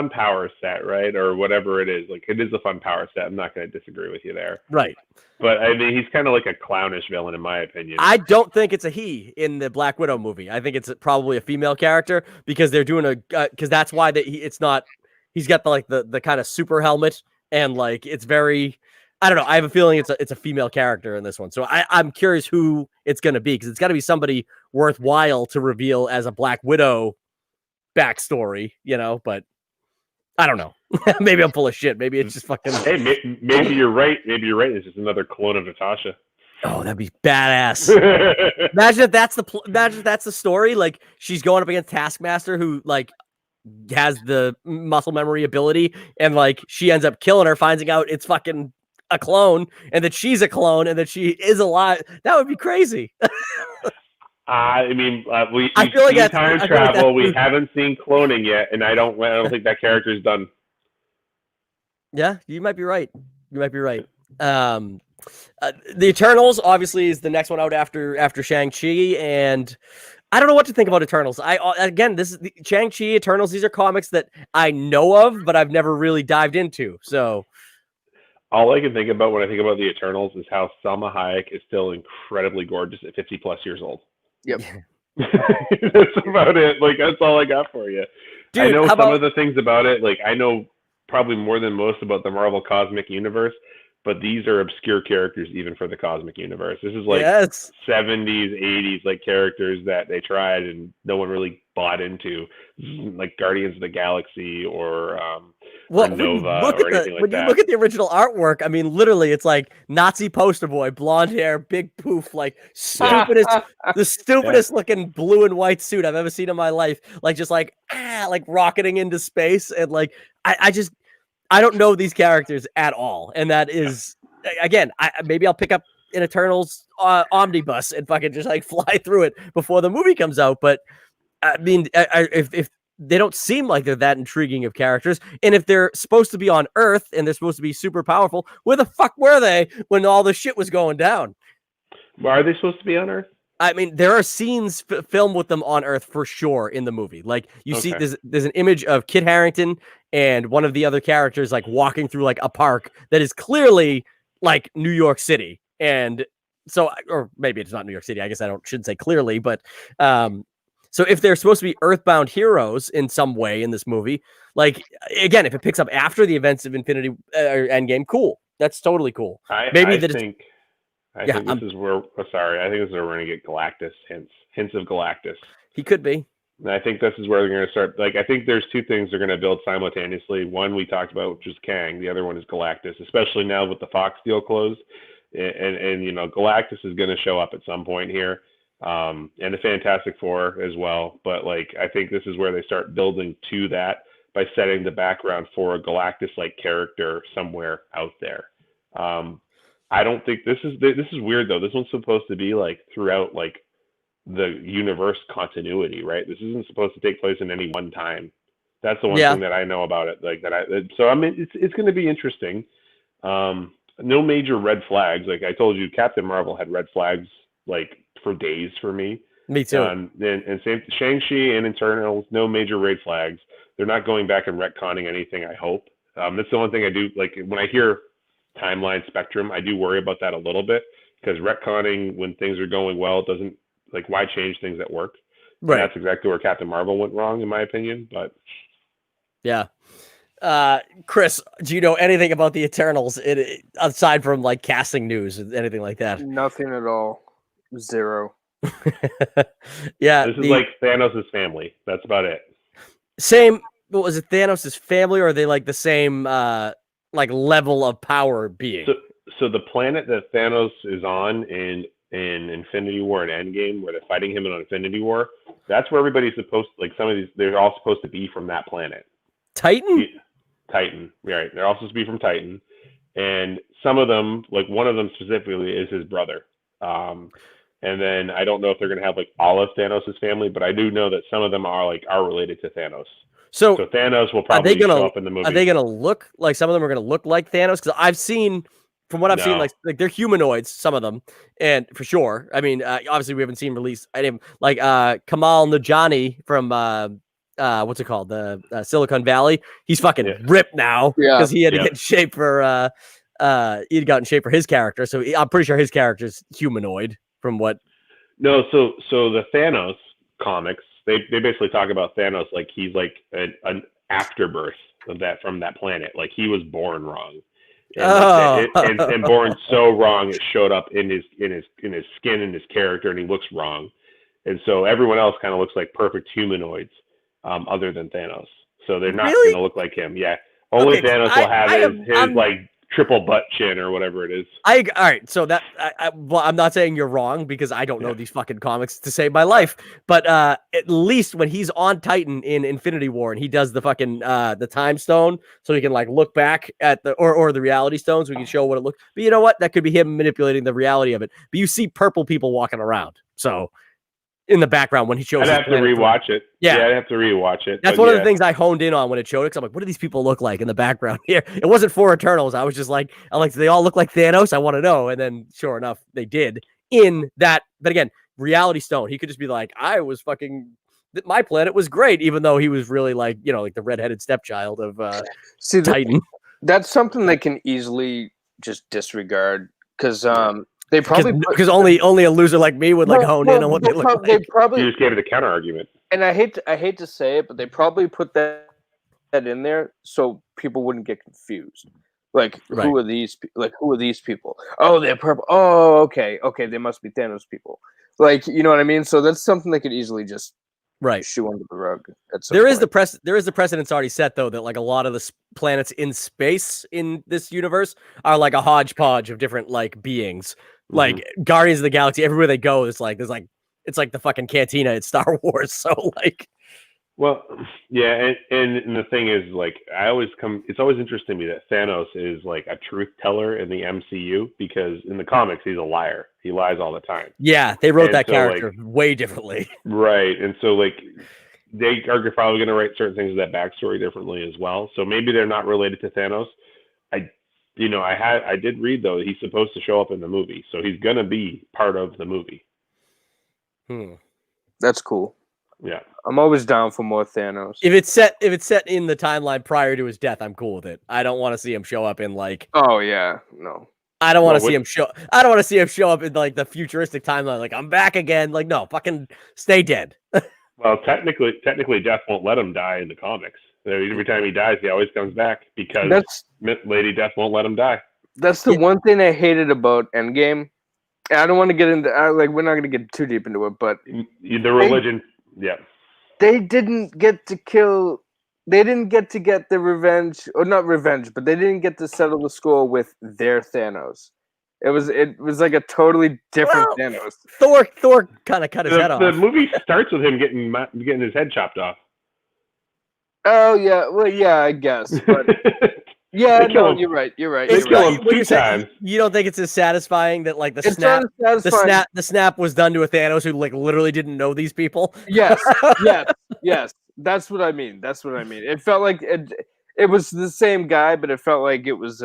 power set, right? Or whatever it is. Like, it is a fun power set. I'm not going to disagree with you there. Right. But I mean, he's kind of like a clownish villain, in my opinion. I don't think it's a he in the Black Widow movie. I think it's probably a female character because they're doing because that's why it's not. He's got the kind of super helmet and like it's very. I don't know. I have a feeling it's a female character in this one, so I'm curious who it's going to be because it's got to be somebody worthwhile to reveal as a Black Widow backstory, but I don't know. Maybe I'm full of shit. Maybe it's just fucking. Hey, maybe you're right. Maybe you're right. It's just another clone of Natasha. Oh, that'd be badass. Imagine if that's the story. Like she's going up against Taskmaster, who like has the muscle memory ability, and like she ends up killing her, finding out it's fucking a clone, and that she's a clone, and that she is alive. That would be crazy. I mean, we feel like time travel. We haven't seen cloning yet, and I don't think that character is done. Yeah, you might be right. The Eternals obviously is the next one out after Shang-Chi, and I don't know what to think about Eternals. This is the Shang-Chi, Eternals. These are comics that I know of, but I've never really dived into. So all I can think about when I think about the Eternals is how Salma Hayek is still incredibly gorgeous at 50 plus years old. Yep. That's about it. Like, that's all I got for you. Dude, I know some of the things about it. Like, I know probably more than most about the Marvel Cosmic Universe, but these are obscure characters even for the Cosmic Universe. This is like 70s, 80s like characters that they tried and no one really bought into, like Guardians of the Galaxy or Nova or anything like that. When you look at the original artwork, I mean, literally, it's like Nazi poster boy, blonde hair, big poof, like the stupidest looking blue and white suit I've ever seen in my life. Like just like rocketing into space, and like I don't know these characters at all, and that is again, maybe I'll pick up an Eternals omnibus and fucking just like fly through it before the movie comes out. But I mean, if they don't seem like they're that intriguing of characters, and if they're supposed to be on Earth and they're supposed to be super powerful, where the fuck were they when all the shit was going down? Why are they supposed to be on Earth? I mean, there are scenes filmed with them on Earth for sure in the movie. Like you see, there's an image of Kit Harington and one of the other characters like walking through like a park that is clearly like New York City, and so, or maybe it's not New York City. I guess shouldn't say clearly, but so if they're supposed to be Earthbound heroes in some way in this movie, like again, if it picks up after the events of Infinity or Endgame, cool. That's totally cool. I think this is where. I think this is where we're gonna get Galactus hints of Galactus. He could be. And I think this is where they're gonna start. Like, I think there's two things they're gonna build simultaneously. One we talked about, which is Kang. The other one is Galactus. Especially now with the Fox deal closed, and Galactus is gonna show up at some point here. And the Fantastic Four as well. But like, I think this is where they start building to that by setting the background for a Galactus-like character somewhere out there. I don't think this is weird though. This one's supposed to be like throughout like the universe continuity, right? This isn't supposed to take place in any one time. That's the one thing that I know about it. So I mean, it's going to be interesting. No major red flags. Like I told you, Captain Marvel had red flags like for days for me. Me too. And same Shang-Chi and Eternals, no major red flags. They're not going back and retconning anything, I hope. That's the one thing I do, like, when I hear timeline spectrum, I do worry about that a little bit, because retconning when things are going well doesn't, like, why change things that work? Right. And that's exactly where Captain Marvel went wrong, in my opinion. But yeah. Chris, do you know anything about the Eternals aside from like casting news, anything like that? Nothing at all. Zero. Yeah. This is like Thanos' family. That's about it. Same. What was it? Thanos' family, or are they like the same like level of power being? So the planet that Thanos is on in Infinity War and Endgame, where they're fighting him in Infinity War, that's where everybody's supposed to, like, some of these, they're all supposed to be from that planet. Titan? Titan, right. They're all supposed to be from Titan. And some of them, like one of them specifically, is his brother. And then I don't know if they're going to have like all of Thanos' family, but I do know that some of them are related to Thanos. So Thanos will probably show up in the movie. Are they going to look like, some of them are going to look like Thanos? Because I've seen, from what I've seen, like they're humanoids, some of them, and for sure. I mean, obviously we haven't seen release. I didn't like Kamal Najani from what's it called, the Silicon Valley. He's fucking ripped now because he had to get in shape for he'd gotten in shape for his character. So I'm pretty sure his character's humanoid. From what? No, so the Thanos comics, they basically talk about Thanos like he's like an afterbirth of that, from that planet. Like he was born wrong, and born so wrong it showed up in his skin and his character, and he looks wrong. And so everyone else kind of looks like perfect humanoids, other than Thanos. So they're not going to look like him. Yeah, only Thanos will have his like triple butt chin or whatever it is. All right, so that well, I'm not saying you're wrong, because I don't know these fucking comics to save my life, but at least when he's on Titan in Infinity War and he does the fucking the time stone, so he can like look back at the or the reality stone, so we can show what it looks. But you know what? That could be him manipulating the reality of it. But you see purple people walking around, so in the background when he shows. I'd have to rewatch it. Yeah, I'd have to rewatch it. That's one of the things I honed in on when it showed it. Because I'm like, what do these people look like in the background here? It wasn't for Eternals. I was just like, do they all look like Thanos? I want to know. And then, sure enough, they did in that. But again, Reality Stone. He could just be like, I was fucking. My planet was great, even though he was really like, like the redheaded stepchild of Titan. That's something they can easily just disregard, because they probably because only a loser like me would hone in on what they look like. They probably you just gave it a counter argument. And I hate to say it, but they probably put that in there so people wouldn't get confused. Like, who are these? Who are these people? Oh, they're purple. Oh, okay, they must be Thanos people. Like, you know what I mean? So that's something they could easily just shoe under the rug. There is the precedence already set, though, that like a lot of the planets in space in this universe are like a hodgepodge of different like beings. Like Guardians of the Galaxy, everywhere they go, it's like it's like the fucking cantina at Star Wars. So like, well, yeah, and the thing is, like, it's always interesting to me that Thanos is like a truth teller in the MCU, because in the comics he's a liar. He lies all the time. Yeah, they wrote that character way differently. Right, and so like they are probably going to write certain things of that backstory differently as well. So maybe they're not related to Thanos. I did read, though, he's supposed to show up in the movie, so he's gonna be part of the movie. That's cool. Yeah, I'm always down for more Thanos. If it's set in the timeline prior to his death, I'm cool with it. I don't want to see him show up in like. Oh yeah, no. I don't want to see him show. I don't want to see him show up in like the futuristic timeline. Like, I'm back again. Like, no, fucking stay dead. Well, technically, Death won't let him die in the comics. Every time he dies, he always comes back, because Lady Death won't let him die. That's the one thing I hated about Endgame. I don't want to get into we're not going to get too deep into it, but the religion, they didn't get to kill. They didn't get to get the revenge, or not revenge, but they didn't get to settle the score with their Thanos. It was like a totally different Thanos. Thor kind of cut his head off. The movie starts with him getting his head chopped off. Oh yeah, well yeah, I guess. But yeah, no, you're right. They kill him 2 times. You don't think it's as satisfying that like the snap was done to a Thanos who like literally didn't know these people? Yes. That's what I mean. It felt like it was the same guy, but it felt like it was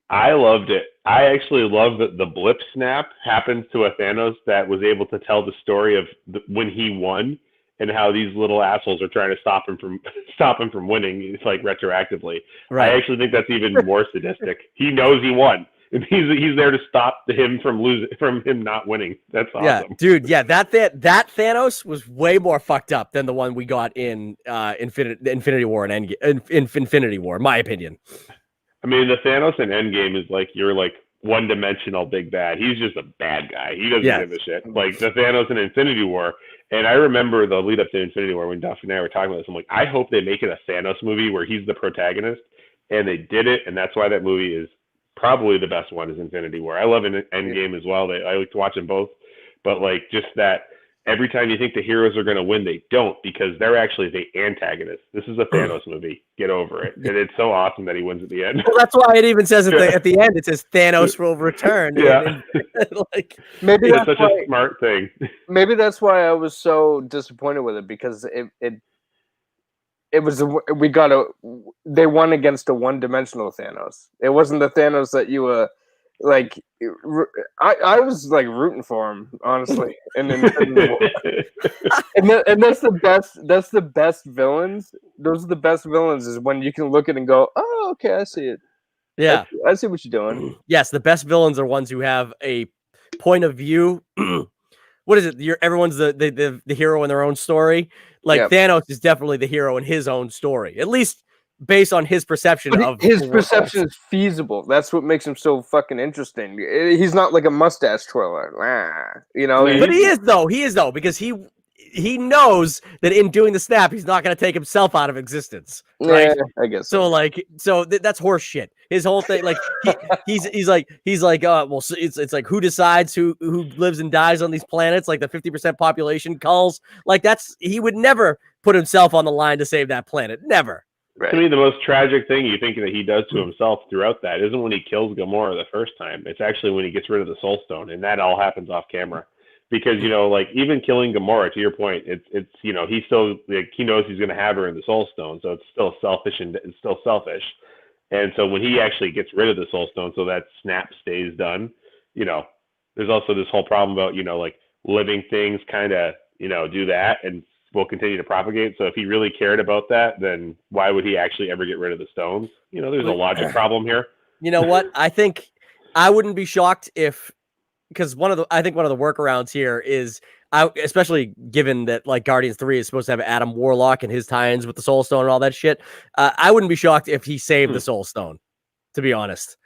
I loved it. I actually love that the blip snap happens to a Thanos that was able to tell the story of when he won and how these little assholes are trying to stop him from winning. It's like retroactively. Right. I actually think that's even more sadistic. He knows he won, and he's there to stop him from him not winning. That's awesome. Yeah, dude. Yeah, that Thanos was way more fucked up than the one we got in Infinity War and Infinity War, in my opinion. I mean, the Thanos and Endgame is like you're like one-dimensional big bad. He's just a bad guy. He doesn't give a shit. Like the Thanos in Infinity War. And I remember the lead up to Infinity War when Duffy and I were talking about this. I'm like, I hope they make it a Thanos movie where he's the protagonist. And they did it, and that's why that movie is probably the best one is Infinity War. I love Endgame as well. I like to watch them both. But like just that every time you think the heroes are going to win, they don't because they're actually the antagonists. This is a Thanos movie. Get over it. And it's so awesome that he wins at the end. Well, that's why it even says at the end, it says Thanos will return. Yeah. Like Maybe that's such a smart thing. Maybe that's why I was so disappointed with it because it was they won against a one-dimensional Thanos. It wasn't the Thanos that you were like. I was like rooting for him honestly, and then and that's the best. That's the best villains. Those are the best villains. Is when you can look at it and go, oh, okay, I see it. Yeah, I see what you're doing. Yes, the best villains are ones who have a point of view. What is it? Everyone's the hero in their own story. Like Thanos is definitely the hero in his own story, at least based on his perception of his perception is feasible. That's what makes him so fucking interesting. He's not like a mustache twirler, you know. But he is though because he knows that in doing the snap, he's not going to take himself out of existence. Right? Yeah, I guess so. That's horse shit. His whole thing, like he's like, well, it's like who decides who lives and dies on these planets? Like the 50% population calls. Like he would never put himself on the line to save that planet. Never. Right. To me, the most tragic thing you think that he does to himself throughout that isn't when he kills Gamora the first time. It's actually when he gets rid of the Soul Stone, and that all happens off camera. Because like even killing Gamora, to your point, it's he still like he knows he's going to have her in the Soul Stone, so it's still selfish and it's still selfish. And so when he actually gets rid of the Soul Stone, so that snap stays done, there's also this whole problem about like living things kind of do that and will continue to propagate. So if he really cared about that, then why would he actually ever get rid of the stones? There's a logic problem here. You know what? I think I wouldn't be shocked if. Because I think one of the workarounds here is, especially given that like Guardians 3 is supposed to have Adam Warlock and his tie-ins with the Soul Stone and all that shit. I wouldn't be shocked if he saved the Soul Stone, to be honest.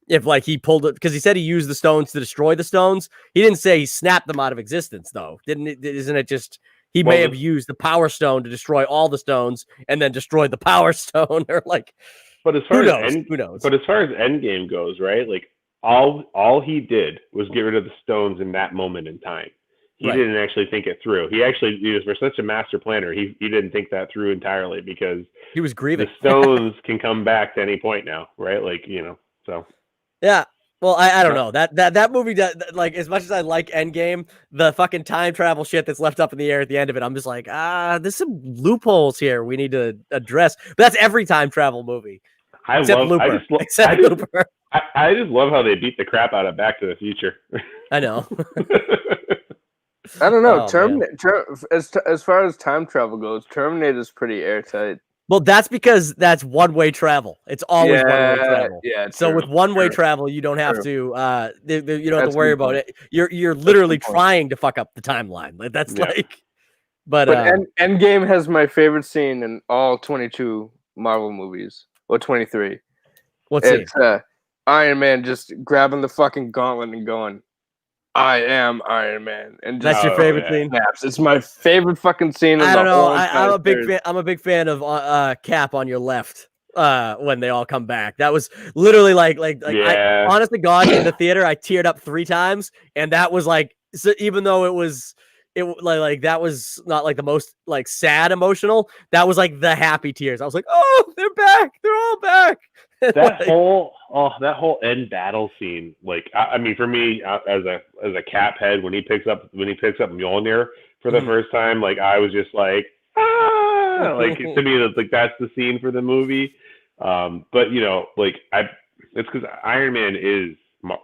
If like he pulled it, because he said he used the stones to destroy the stones. He didn't say he snapped them out of existence, though. Isn't it just he may have used the Power Stone to destroy all the stones and then destroyed the Power Stone, or like. But as far who knows? But as far as Endgame goes, right? Like. All he did was get rid of the stones in that moment in time. He didn't actually think it through. He was for such a master planner. He didn't think that through entirely because he was grieving. The stones can come back to any point now, right? Like so. Yeah. Well, I don't know that movie. Like as much as I like Endgame, the fucking time travel shit that's left up in the air at the end of it, I'm just like, there's some loopholes here we need to address. But that's every time travel movie. I just love how they beat the crap out of Back to the Future. I know. I don't know. As far as time travel goes, Terminator's pretty airtight. Well, that's because that's one-way travel. It's always one-way travel. Yeah. So with one-way travel, you don't have to. You don't have to worry about it. You're literally trying to fuck up the timeline. Like that's like. But Endgame has my favorite scene in all 22 Marvel movies. Or 23. What's it? Iron Man just grabbing the fucking gauntlet and going, I am Iron Man. And that's your favorite scene? Snaps. It's my favorite fucking scene. I don't know. I'm a big fan. I'm a big fan of Cap on your left when they all come back. That was literally like I, honest to God, in the theater, I teared up 3 times. And that was like, so even though it was that was not like the most like sad emotional. That was like the happy tears. I was like, oh, they're back. They're all back. That whole end battle scene. Like, I mean, for me, as a Cap head, when he picks up Mjolnir for the first time, like I was just like, like to me, that's the scene for the movie. But like It's because Iron Man is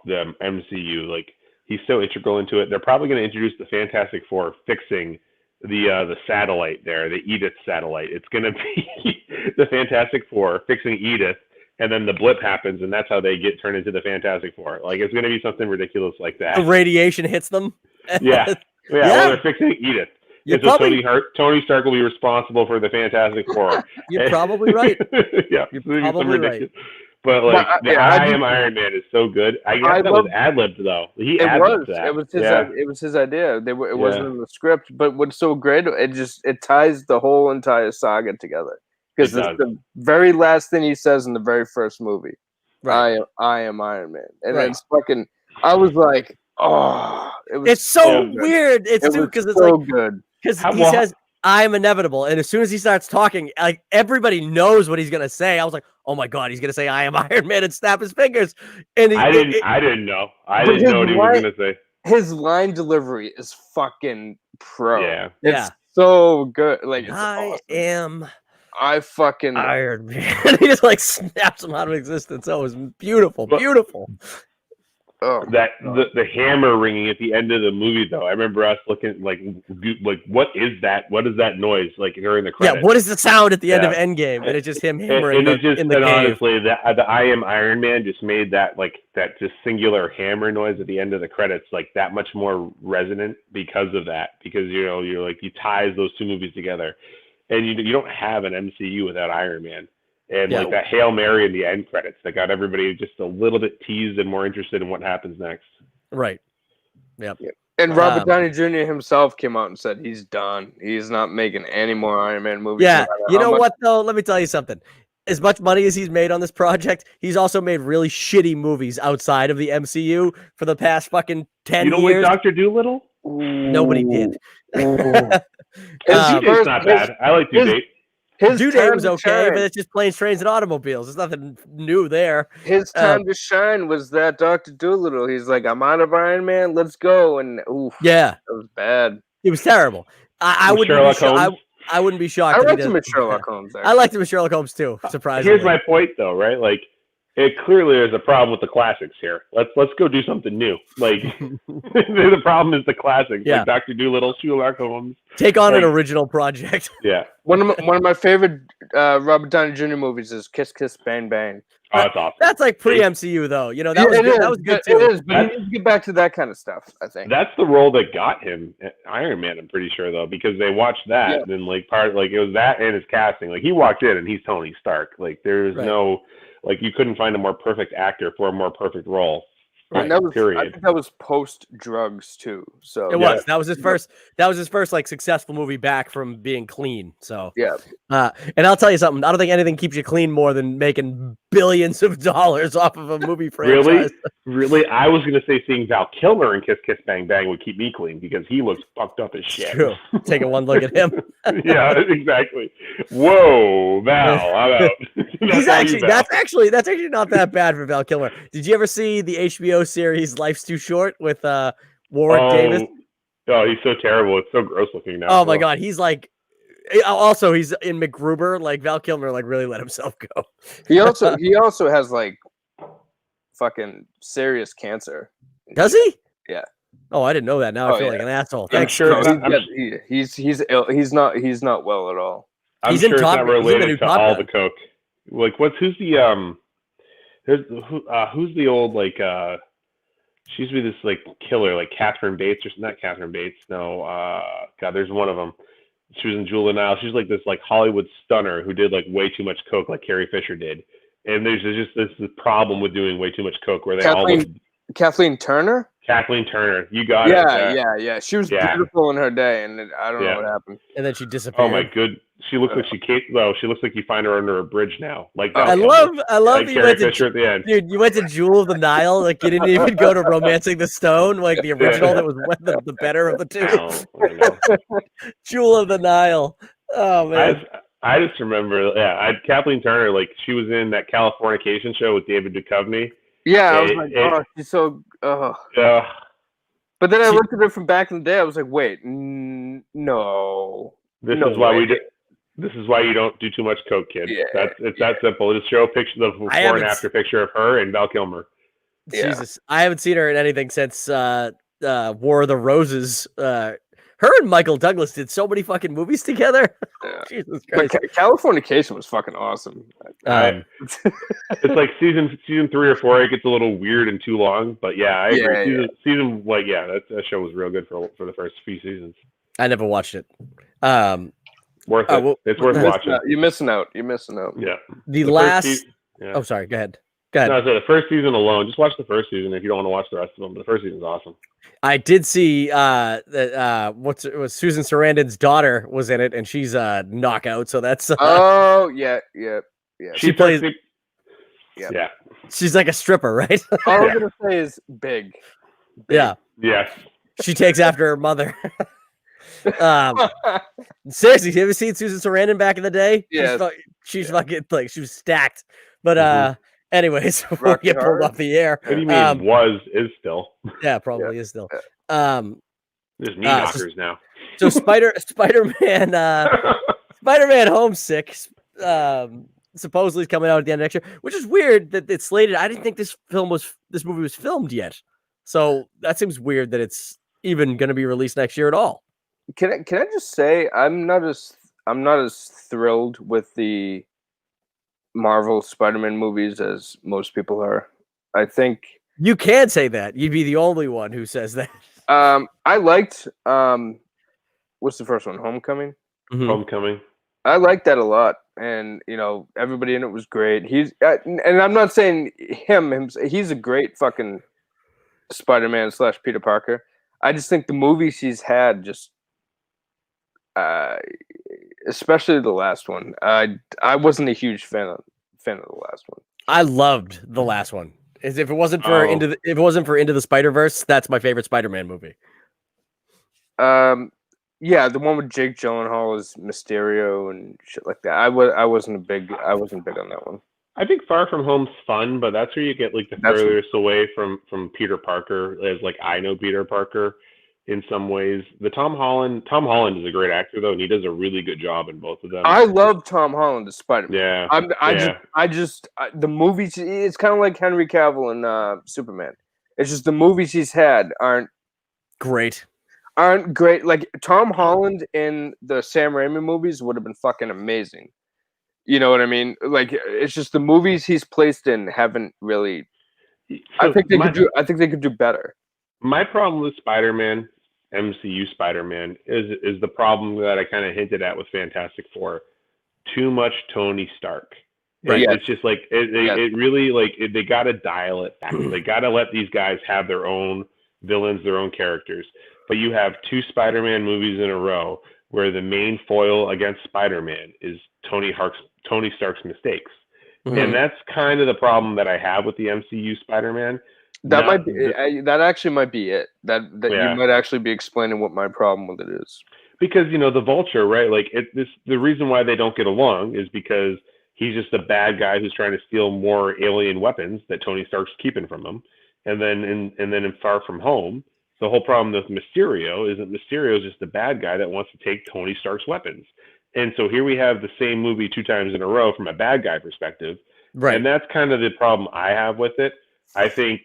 the MCU. Like he's so integral into it. They're probably going to introduce the Fantastic Four fixing the satellite there, the Edith satellite. It's going to be the Fantastic Four fixing Edith, and then the blip happens, and that's how they get turned into the Fantastic Four. Like it's going to be something ridiculous like that. The radiation hits them. Yeah. Well, they're fixing Edith. You're so Tony Stark will be responsible for the Fantastic Four. You're probably right. Yeah, you're probably right. But like I Am Iron Man is so good. I guess that was ad-libbed though. He ad-libbed that. It was his idea. It wasn't in the script. But what's so great, it ties the whole entire saga together. Because the very last thing he says in the very first movie. Right. I am Iron Man. And it's fucking. I was like, oh, it's so weird. It's because it's so good. Because he says, I'm inevitable. And as soon as he starts talking, like everybody knows what he's going to say. I was like, oh my God, he's going to say, I am Iron Man and snap his fingers. And I didn't know. I didn't know what he was going to say. His line delivery is fucking pro. Yeah. It's so good. Like, it's awesome. I fucking Iron Man. He just like snaps him out of existence. That was beautiful. Beautiful. The hammer ringing at the end of the movie though, I remember us looking like what is that? What is that noise like during the credits? Yeah, what is the sound at the end of Endgame? And it's just him hammering in the cave. Honestly, the I Am Iron Man just made that just singular hammer noise at the end of the credits like that much more resonant because of that. Because you're like you ties those two movies together, and you don't have an MCU without Iron Man. And like that Hail Mary in the end credits that got everybody just a little bit teased and more interested in what happens next. Right. Yep. And Robert Downey Jr. himself came out and said he's done. He's not making any more Iron Man movies. Yeah. You know what, though? Let me tell you something. As much money as he's made on this project, he's also made really shitty movies outside of the MCU for the past fucking 10 years. You don't like Dr. Dolittle? Nobody did. Due Date's not bad. I like Due Date. His Due Date was okay, but it's just planes, trains, and automobiles. There's nothing new there. His time to shine was that Dr. Dolittle. He's like, I'm out of Iron Man. Let's go. And that was bad. It was terrible. I wouldn't be shocked. I liked him as Sherlock Holmes. I liked him as Sherlock Holmes too. Surprisingly. Here's my point, though. Right, like it clearly is a problem with the classics here. Let's go do something new. Like the problem is the classics. Like Dr. Dolittle, Sherlock Holmes. Take on an original project. Yeah. One of my favorite Robert Downey Jr. movies is Kiss Kiss Bang Bang. Oh, that's awesome. That's like pre-MCU though. That was good. That was good too. It is, but he needs to get back to that kind of stuff, I think. That's the role that got him Iron Man, I'm pretty sure though, because they watched that and then it was that and his casting. Like he walked in and he's Tony Stark. Like there's no you couldn't find a more perfect actor for a more perfect role. Right. And I think that was post drugs too. So it was. That was his first. That was his first successful movie back from being clean. So and I'll tell you something. I don't think anything keeps you clean more than making billions of dollars off of a movie franchise. Really? I was gonna say seeing Val Kilmer in Kiss Kiss Bang Bang would keep me clean because he looks fucked up as shit. True. Taking one look at him. Yeah, exactly. Whoa, Val. I'm out. That's actually not that bad for Val Kilmer. Did you ever see the HBO series Life's Too Short with Warwick Davis? Oh, he's so terrible. It's so gross looking now. Oh my God, he's like. Also, he's in MacGruber. Like Val Kilmer, really let himself go. He also has fucking serious cancer. Does he? Yeah. Oh, I didn't know that. Now I feel like an asshole. I'm sure he's ill. He's not well at all. I'm sure it's not related to all the coke. Like, who's the who's the old she used to be this killer Catherine Bates or not Catherine Bates? No, God, there's one of them. She was in Jewel and Nile. She's this Hollywood stunner who did way too much coke like Carrie Fisher did. And there's just this problem with doing way too much coke where they Kathleen Turner? Kathleen Turner. You got it. Yeah. She was beautiful in her day, and I don't know what happened. And then she disappeared. Oh my good. She looks like she looks like you find her under a bridge now. I love you went to Fisher at the end. Dude, you went to Jewel of the Nile. You didn't even go to Romancing the Stone, the original that was the better of the two. I know. Jewel of the Nile. Oh man. I just remember, Kathleen Turner, she was in that Californication show with David Duchovny. Yeah, I was like, she's so. Yeah. But then I looked at her from back in the day. I was like, wait, no. This is why we did. This is why you don't do too much coke, kid. Yeah, It's that simple. Just show a picture, the before and after picture of her and Val Kilmer. Jesus, I haven't seen her in anything since War of the Roses. Her and Michael Douglas did so many fucking movies together. Yeah. Jesus Christ. But Californication was fucking awesome. It's like season 3 or 4. It gets a little weird and too long, but yeah, I agree. Season that show was real good for the first few seasons. I never watched it. Worth it. It's worth watching. You're missing out. Yeah. The last. Oh, sorry. Go ahead. No, so the first season alone, just watch the first season if you don't want to watch the rest of them. The first season's awesome. I did see that was Susan Sarandon's daughter was in it, and she's a knockout. So that's yeah. She plays. Yeah. She's like a stripper, right? All I'm gonna say is big. Yeah. Yes. She takes after her mother. Seriously, have you ever seen Susan Sarandon back in the day? Yeah. She's fucking like she was stacked. But anyways, before we get pulled off the air. What do you mean is still? Yeah, probably is still. There's knee knockers now. So Spider-Man Homesick supposedly is coming out at the end of next year, which is weird that it's slated. I didn't think this movie was filmed yet. So that seems weird that it's even going to be released next year at all. Can I just say I'm not as thrilled with the Marvel Spider-Man movies as most people are. I think you can say that. You'd be the only one who says that. I liked what's the first one? Homecoming. Mm-hmm. Homecoming. I liked that a lot, and everybody in it was great. He's and I'm not saying him. He's a great fucking Spider-Man / Peter Parker. I just think the movies he's had just. Especially the last one. I wasn't a huge fan of the last one. I loved the last one. If it wasn't for Into the Spider-Verse, that's my favorite Spider-Man movie. Yeah, the one with Jake Gyllenhaal as Mysterio and shit like that. I wasn't big on that one. I think Far From Home's fun, but that's where you get like the furthest away from Peter Parker as like I know Peter Parker. In some ways, Tom Holland is a great actor though, and he does a really good job in both of them. I love Tom Holland as Spider-Man. Yeah, the movies. It's kind of like Henry Cavill and Superman. It's just the movies he's had aren't great. Like Tom Holland in the Sam Raimi movies would have been fucking amazing. You know what I mean? Like it's just the movies he's placed in haven't really. So I think they could do better. My problem with Spider-Man, MCU Spider-Man, is the problem that I kind of hinted at with Fantastic Four. Too much Tony Stark. Right. Yes. It's just like it really like they got to dial it back. They got to let these guys have their own villains, their own characters. But you have 2 Spider-Man movies in a row where the main foil against Spider-Man is Tony Stark's mistakes, and that's kind of the problem that I have with the MCU Spider-Man. That actually might be it. That you might actually be explaining what my problem with it is. Because the Vulture, right? Like the reason why they don't get along is because he's just a bad guy who's trying to steal more alien weapons that Tony Stark's keeping from him. And then in Far From Home, the whole problem with Mysterio is that Mysterio is just a bad guy that wants to take Tony Stark's weapons. And so here we have the same movie 2 times in a row from a bad guy perspective. Right. And that's kind of the problem I have with it. I think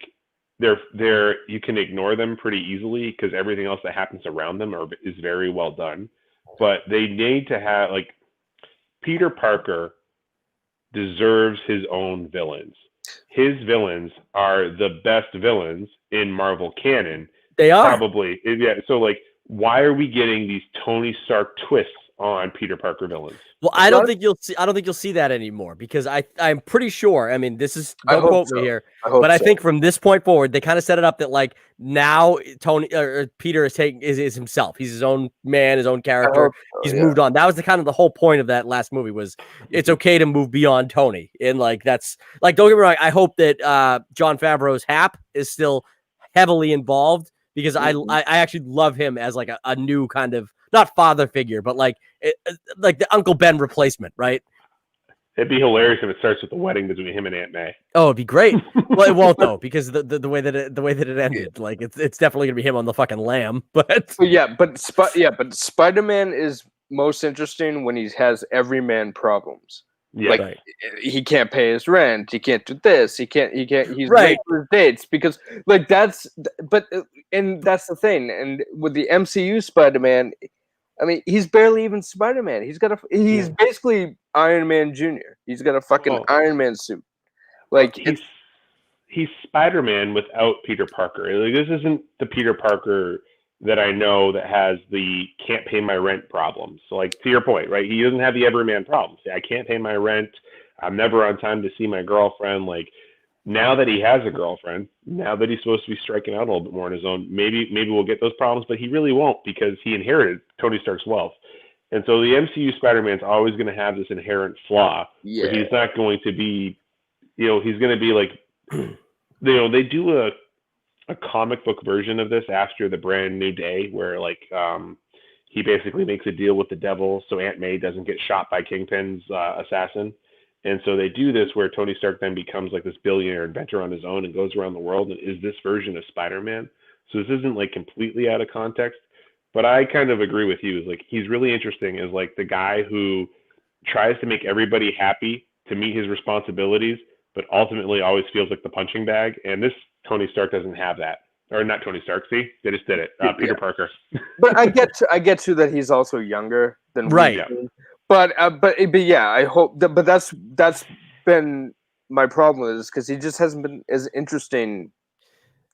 you can ignore them pretty easily because everything else that happens around them is very well done. But they need to have like Peter Parker deserves his own villains. His villains are the best villains in Marvel canon. They are probably, yeah. So like, why are we getting these Tony Stark twists on Peter Parker villains? Well, I don't think you'll see that anymore because I'm pretty sure. I mean, don't quote me here, but I think from this point forward, they kind of set it up that like now Peter is himself. He's his own man, his own character. He's moved on. That was the whole point of that last movie was it's okay to move beyond Tony. And like that's like don't get me wrong. I hope that Jon Favreau's Hap is still heavily involved because I actually love him as like a new kind of. Not father figure, but like the Uncle Ben replacement, right? It'd be hilarious if it starts with the wedding between him and Aunt May. Oh, it'd be great. Well, it won't though, because the way that it ended, like it's definitely gonna be him on the fucking lamb. But Spider-Man is most interesting when he has everyman problems. Yeah. Like Right. he can't pay his rent, he can't do this, he's Right. late for his dates because like and that's the thing. And with the MCU Spider-Man, I mean, he's barely even Spider-Man. He's basically Iron Man Jr. He's got a fucking Well, Iron Man suit. Like he's Spider-Man without Peter Parker. Like, this isn't the Peter Parker that I know that has the can't pay my rent problems. So, like, to your point, right? He doesn't have the everyman problems. I can't pay my rent. I'm never on time to see my girlfriend. Like, now that he has a girlfriend, now that he's supposed to be striking out a little bit more on his own, maybe we'll get those problems, but he really won't because he inherited Tony Stark's wealth. And so the MCU Spider-Man's always going to have this inherent flaw where he's not going to be, he's going to be like, they do a comic book version of this after the Brand New Day where like he basically makes a deal with the devil so Aunt May doesn't get shot by Kingpin's assassin. And so they do this where Tony Stark then becomes like this billionaire inventor on his own and goes around the world and is this version of Spider-Man. So this isn't like completely out of context, but I kind of agree with you. Is like he's really interesting as like the guy who tries to make everybody happy to meet his responsibilities, but ultimately always feels like the punching bag. And this Tony Stark doesn't have that. Or not Tony Stark. See, they just did it. Peter Parker. But I get to that he's also younger than Right. But yeah, I hope that. But that's been my problem is because he just hasn't been as interesting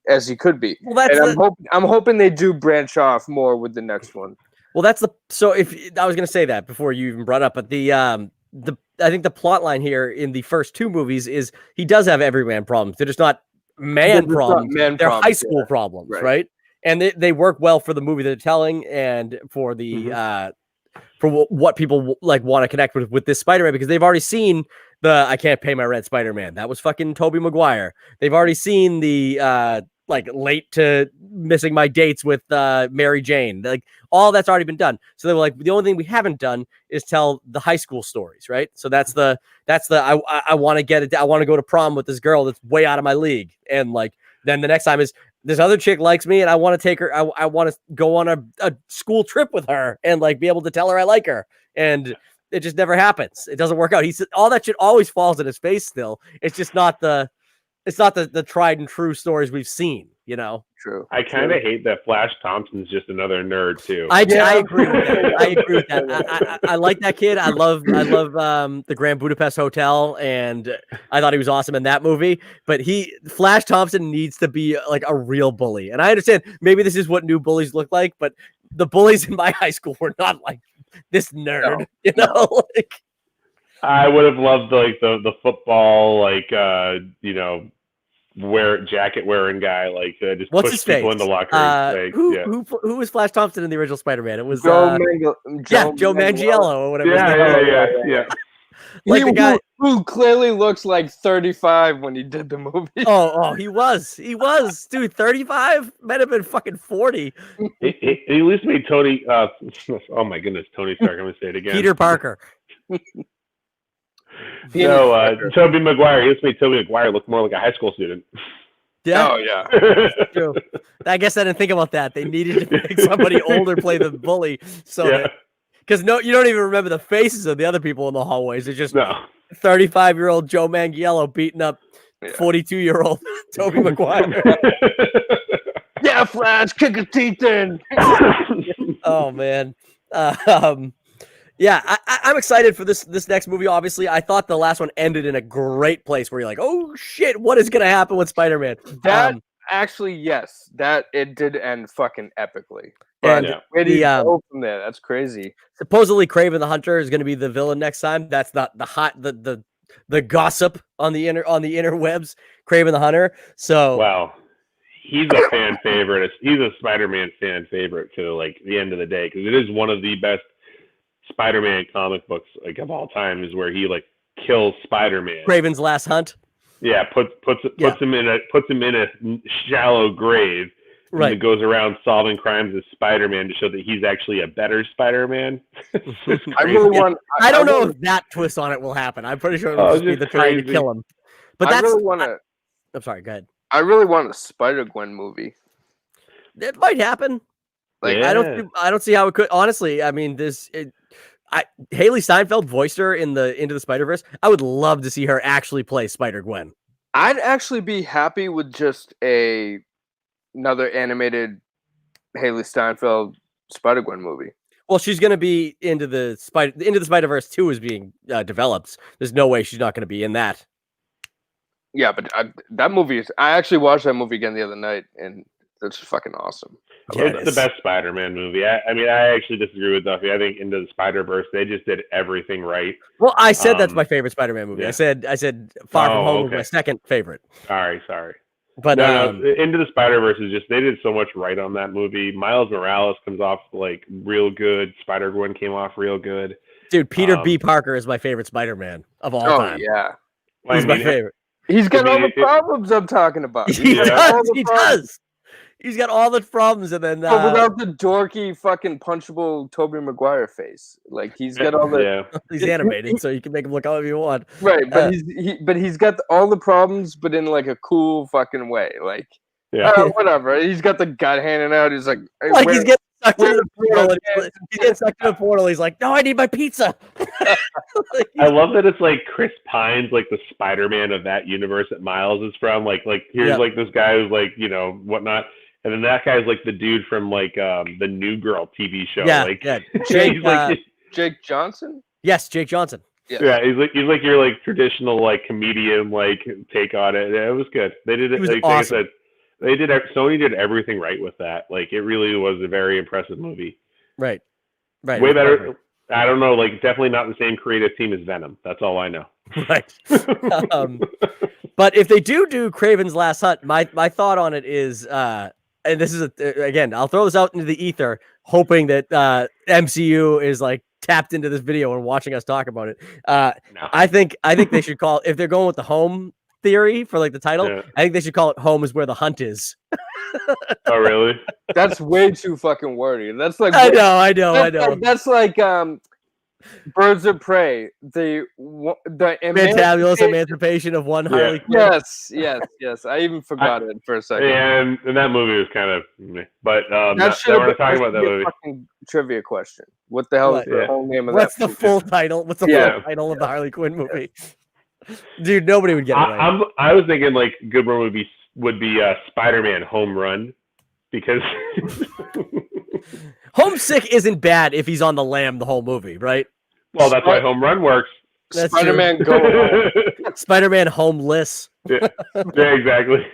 as he could be. Well, I'm hoping they do branch off more with the next one. Well, so if I was going to say that before you even brought up, but I think the plot line here in the first two movies is he does have everyman problems. They're just not problems. They're high school problems, right? And they work well for the movie they're telling and for the for what people like want to connect with this Spider-Man because they've already seen the I can't pay my rent Spider-Man. That was fucking Tobey Maguire. They've already seen the like late to missing my dates with Mary Jane. Like all that's already been done. So they were like, the only thing we haven't done is tell the high school stories, right? So that's the I want to get it. I want to go to prom with this girl that's way out of my league. And like then the next time is this other chick likes me and I want to take her. I want to go on a school trip with her and like be able to tell her I like her. And it just never happens. It doesn't work out. All that shit always falls in his face still. It's just not the tried and true stories we've seen, True. I kind of hate that Flash Thompson's just another nerd too. I agree with that. I agree with that. I like that kid. I love the Grand Budapest Hotel, and I thought he was awesome in that movie. But Flash Thompson needs to be like a real bully. And I understand maybe this is what new bullies look like, but the bullies in my high school were not like this nerd. Like I would have loved like the football like jacket wearing guy like just what's push his people face? in the locker. Who was Flash Thompson in the original Spider-Man? It was Joe Manganiello or whatever. Yeah. Like the guy who clearly looks like 35 when he did the movie. Oh, he was, dude. 35 might have been fucking 40. He at least made Tony. Oh my goodness, Tony Stark. I'm gonna say it again. Peter Parker. Tobey Maguire. He just made Tobey Maguire look more like a high school student. Yeah. Oh yeah. True. I guess I didn't think about that. They needed to make somebody older play the bully, so because you don't even remember the faces of the other people in the hallways. It's just 35-year-old Joe Manganiello beating up 42-year-old Tobey Maguire. Yeah, Flash, kick his teeth in. Oh man. Yeah, I'm excited for this next movie. Obviously, I thought the last one ended in a great place where you're like, oh shit, what is gonna happen with Spider-Man? That actually, yes, that it did end fucking epically. And where do you go from there? That's crazy. Supposedly, Kraven the Hunter is going to be the villain next time. That's not the gossip on the interwebs. Kraven the Hunter. So wow, he's a fan favorite. He's a Spider-Man fan favorite to like the end of the day because it is one of the best Spider-Man comic books like of all time. Is where he like kills Spider-Man. Kraven's Last Hunt. Yeah, puts him in a shallow grave. Right. That goes around solving crimes as Spider-Man to show that he's actually a better Spider-Man. I don't know if that twist on it will happen. I'm pretty sure it'll just be the trying to kill him. But I'm sorry, go ahead. I really want a Spider-Gwen movie. It might happen. Like I don't see how it could. Honestly, I mean, Haley Steinfeld voiced her in the Into the Spider-Verse. I would love to see her actually play Spider-Gwen. I'd actually be happy with just another animated Haley Steinfeld Spider-Gwen movie. Well, she's going to be Into the Spider-Verse 2 is being developed. There's no way she's not going to be in that. Yeah, but that movie is. I actually watched that movie again the other night, and it's fucking awesome. Yeah, It's the best Spider-Man movie. I mean, I actually disagree with Duffy. I think Into the Spider-Verse, they just did everything right. Well, I said that's my favorite Spider-Man movie. Yeah. I said Far From Home was my second favorite. Sorry. But no, Into the Spider-Verse is just, they did so much right on that movie. Miles Morales comes off like real good. Spider-Gwen came off real good. Dude, Peter B. Parker is my favorite Spider-Man of all time. Yeah. He's my favorite. He's got all the problems I'm talking about. He does. He's got all the problems, and then but without the dorky, fucking punchable Tobey Maguire face. Like he's got all the. Yeah. He's animated, so you can make him look however you want. Right, but he's got all the problems, but in like a cool fucking way. Like, whatever. He's got the gut hanging out. He's like he's getting sucked into the portal. He's getting sucked into the portal. He's like, no, I need my pizza. I love that it's like Chris Pine's like the Spider-Man of that universe that Miles is from. Like here's like this guy who's like, whatnot. And then that guy's like the dude from like the New Girl TV show. Jake Johnson? Yes, Jake Johnson. Yeah, he's like your like traditional like comedian like take on it. Yeah, it was good. They did it. Was like awesome. I said, Sony did everything right with that. Like it really was a very impressive movie. Right. Way better. Perfect. I don't know. Like definitely not the same creative team as Venom. That's all I know. Right. But if they do Kraven's Last Hunt, my thought on it is, and this is again, I'll throw this out into the ether, hoping that MCU is like tapped into this video and watching us talk about it. No. I think they should call, if they're going with the home theory for like the title, I think they should call it "Home is Where the Hunt Is." Oh, really? That's way too fucking wordy. That's like I know. That's like Birds of Prey. The fantabulous emancipation of one Harley Quinn. Yes. I even forgot it for a second. And that movie was kind of, but we're talking about that movie. Fucking trivia question. What the hell is the whole name of What's that? The full title? What's the full title of the Harley Quinn movie? Dude, nobody would get it right. I was thinking like good one would be Spider-Man Home Run, because Homesick isn't bad if he's on the lam the whole movie, right? Well, that's why Home Run works. That's Spider-Man Go Home. Spider-Man Homeless. Yeah, exactly.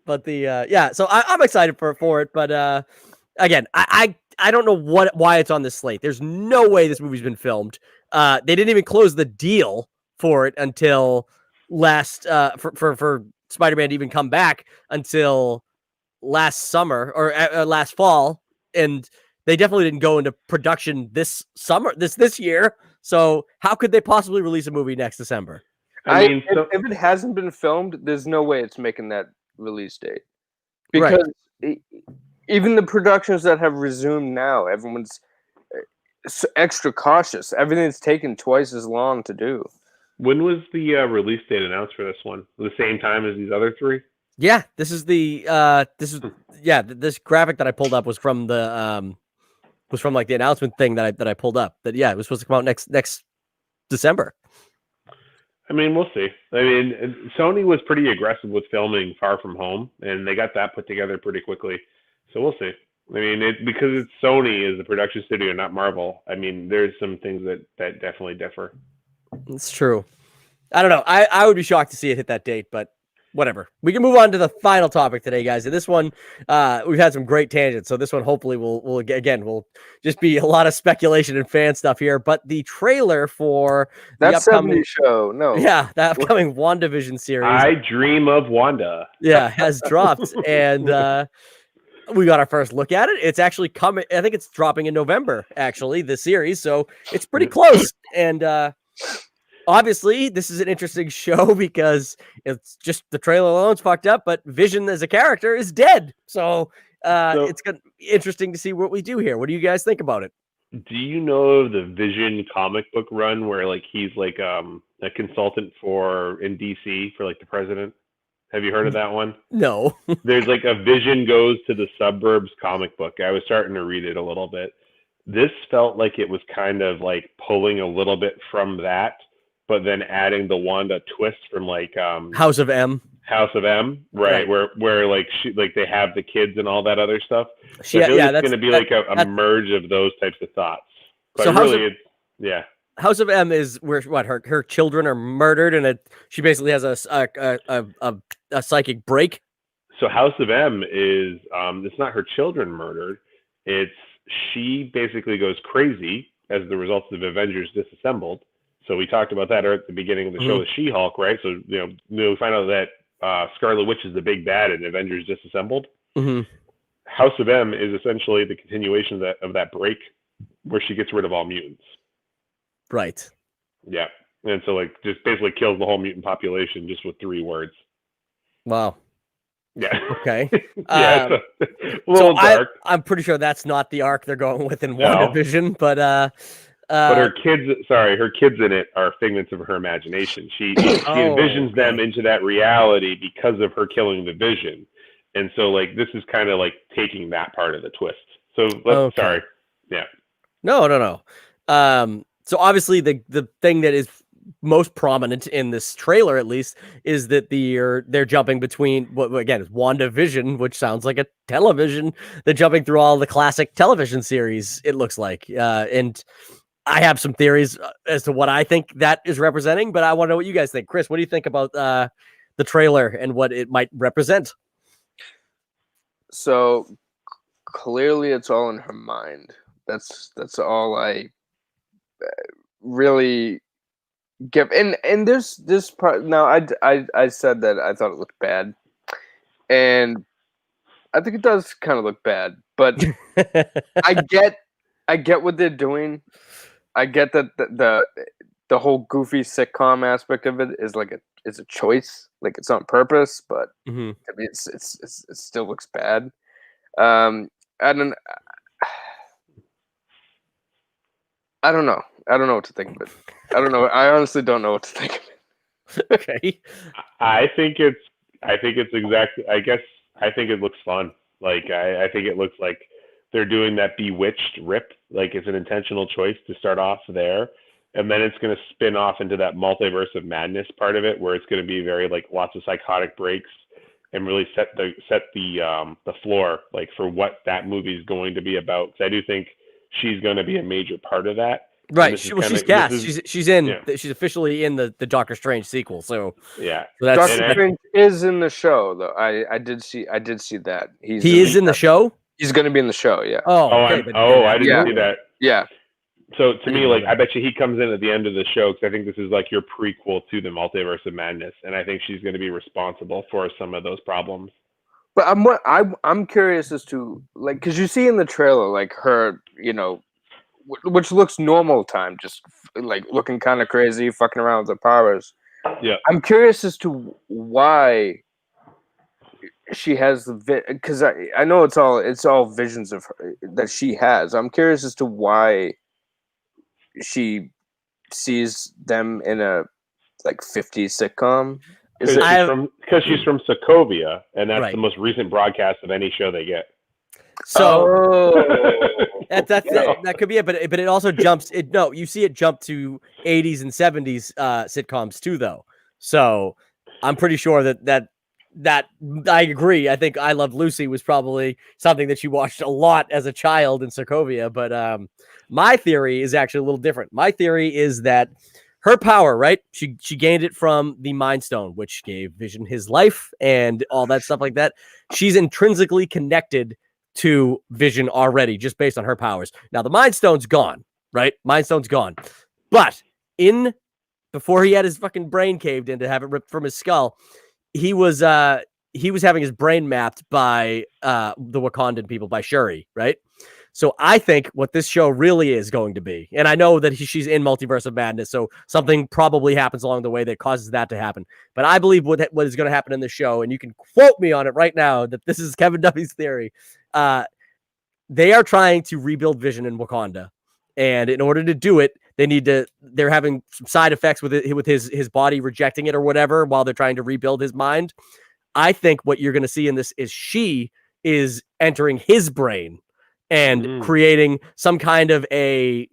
But so I'm excited for it, but again, I don't know why it's on this slate. There's no way this movie's been filmed. They didn't even close the deal for it until last for Spider-Man to even come back until last summer or last fall, and they definitely didn't go into production this summer, this year. So how could they possibly release a movie next December? I mean, if it hasn't been filmed, there's no way it's making that release date, because even the productions that have resumed now, everyone's extra cautious. Everything's taken twice as long to do. When was the release date announced for this one? The same time as these other three? Yeah, this graphic that I pulled up was from the like the announcement thing that I pulled up. That it was supposed to come out next December. I mean, we'll see. I mean, Sony was pretty aggressive with filming Far From Home, and they got that put together pretty quickly. So we'll see. I mean, because it's Sony as the production studio, not Marvel. I mean, there's some things that definitely differ. It's true. I don't know. I would be shocked to see it hit that date, but whatever. We can move on to the final topic today, guys. And this one, we've had some great tangents. So this one, hopefully, will just be a lot of speculation and fan stuff here. But the trailer for that the upcoming show, the upcoming WandaVision series, I Dream of Wanda, has dropped, and we got our first look at it. It's actually coming. I think it's dropping in November, actually, the series. So it's pretty close. And obviously, this is an interesting show because it's just the trailer alone's fucked up, but Vision as a character is dead. So it's gonna be interesting to see what we do here. What do you guys think about it? Do you know of the Vision comic book run where like he's like a consultant in DC for like the president? Have you heard of that one? No. There's like a Vision Goes to the Suburbs comic book. I was starting to read it a little bit. This felt like it was kind of like pulling a little bit from that, but then adding the Wanda twist from like House of M. House of M, right? Where like they have the kids and all that other stuff. So I feel like it's going to be like a merge of those types of thoughts. But so really, House of M is where her children are murdered, and she basically has a psychic break. So House of M is it's not her children murdered. It's she basically goes crazy as the result of Avengers Disassembled. So we talked about that at the beginning of the show with She-Hulk, right? So we find out that Scarlet Witch is the big bad in Avengers Disassembled. Mm-hmm. House of M is essentially the continuation of that break where she gets rid of all mutants. Right. Yeah. And so like just basically kills the whole mutant population just with 3 words. Wow. Yeah. Okay. Yeah. It's a little dark. I'm pretty sure that's not the arc they're going with in WandaVision, but her kids in it are figments of her imagination. She envisions them into that reality because of her killing the Vision. And so like this is kind of like taking that part of the twist. So sorry. Yeah. No. So obviously the thing that is most prominent in this trailer, at least, is that they're jumping between what again is WandaVision, which sounds like a television. They're jumping through all the classic television series. It looks like, and I have some theories as to what I think that is representing, but I want to know what you guys think. Chris, what do you think about the trailer and what it might represent? So clearly, it's all in her mind. That's all I really give. And this part now. I said that I thought it looked bad, and I think it does kind of look bad. But I get what they're doing. I get that the whole goofy sitcom aspect of it is like it's a choice, like it's on purpose. But I mean, it still looks bad. I don't know. I don't know what to think of it. I don't know. I honestly don't know what to think of it. Okay. I think it looks fun. Like I think it looks like they're doing that Bewitched rip. Like it's an intentional choice to start off there. And then it's going to spin off into that multiverse of madness part of it, where it's going to be very like lots of psychotic breaks and really set the floor like for what that movie is going to be about. Because I do think she's going to be a major part of that. Right. She's cast. She's officially in the Doctor Strange sequel. So yeah. So Doctor Strange is in the show though. I did see that. He is in the show? He's going to be in the show, yeah. I didn't see that. Yeah. So to me, like, I bet you he comes in at the end of the show because I think this is like your prequel to the Multiverse of Madness, and I think she's going to be responsible for some of those problems. But I'm curious as to like because you see in the trailer like her, which looks normal time, just like looking kind of crazy, fucking around with her powers. Yeah. I'm curious as to why she has because I know it's all visions of her that she has. I'm curious as to why she sees them in a like 50s sitcom. Because she's from Sokovia, and that's the most recent broadcast of any show they get. So that could be it, but it also jumps. You see it jump to 80s and 70s sitcoms too, though. So I'm pretty sure that I agree. I think I Love Lucy was probably something that she watched a lot as a child in Sokovia. But my theory is actually a little different. My theory is that her power, right? She gained it from the Mind Stone, which gave Vision his life and all that stuff like that. She's intrinsically connected to Vision already, just based on her powers. Now the Mind Stone's gone, right? Mind Stone's gone. But before he had his fucking brain caved in to have it ripped from his skull, he was having his brain mapped by the Wakandan people, by Shuri, right? So I think what this show really is going to be, and I know that she's in Multiverse of Madness, so something probably happens along the way that causes that to happen. But I believe what is going to happen in the show, and you can quote me on it right now, that this is Kevin Duffy's theory. They are trying to rebuild Vision in Wakanda, and in order to do it, they're having some side effects with his body rejecting it or whatever while they're trying to rebuild his mind. I think what you're going to see in this is she is entering his brain and creating some kind of a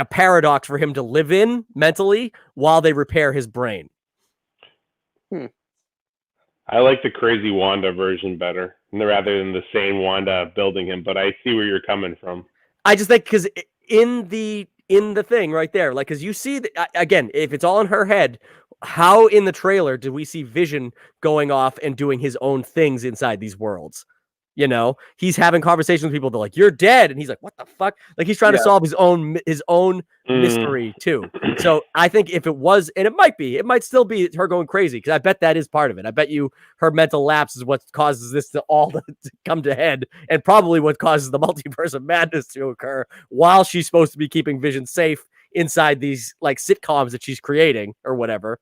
paradox for him to live in mentally while they repair his brain. I like the crazy Wanda version better rather than the sane Wanda building him, but I see where you're coming from. I just think because in the thing right there, like, because you see again, if it's all in her head, how in the trailer do we see Vision going off and doing his own things inside these worlds? You know, he's having conversations with people. They're like, "You're dead," and he's like, "What the fuck?" Like, he's trying to solve his own mystery too. So I think if it was, and it might still be her going crazy, because I bet that is part of it. I bet you her mental lapse is what causes this to all to come to head, and probably what causes the multiverse of madness to occur while she's supposed to be keeping Vision safe inside these like sitcoms that she's creating or whatever.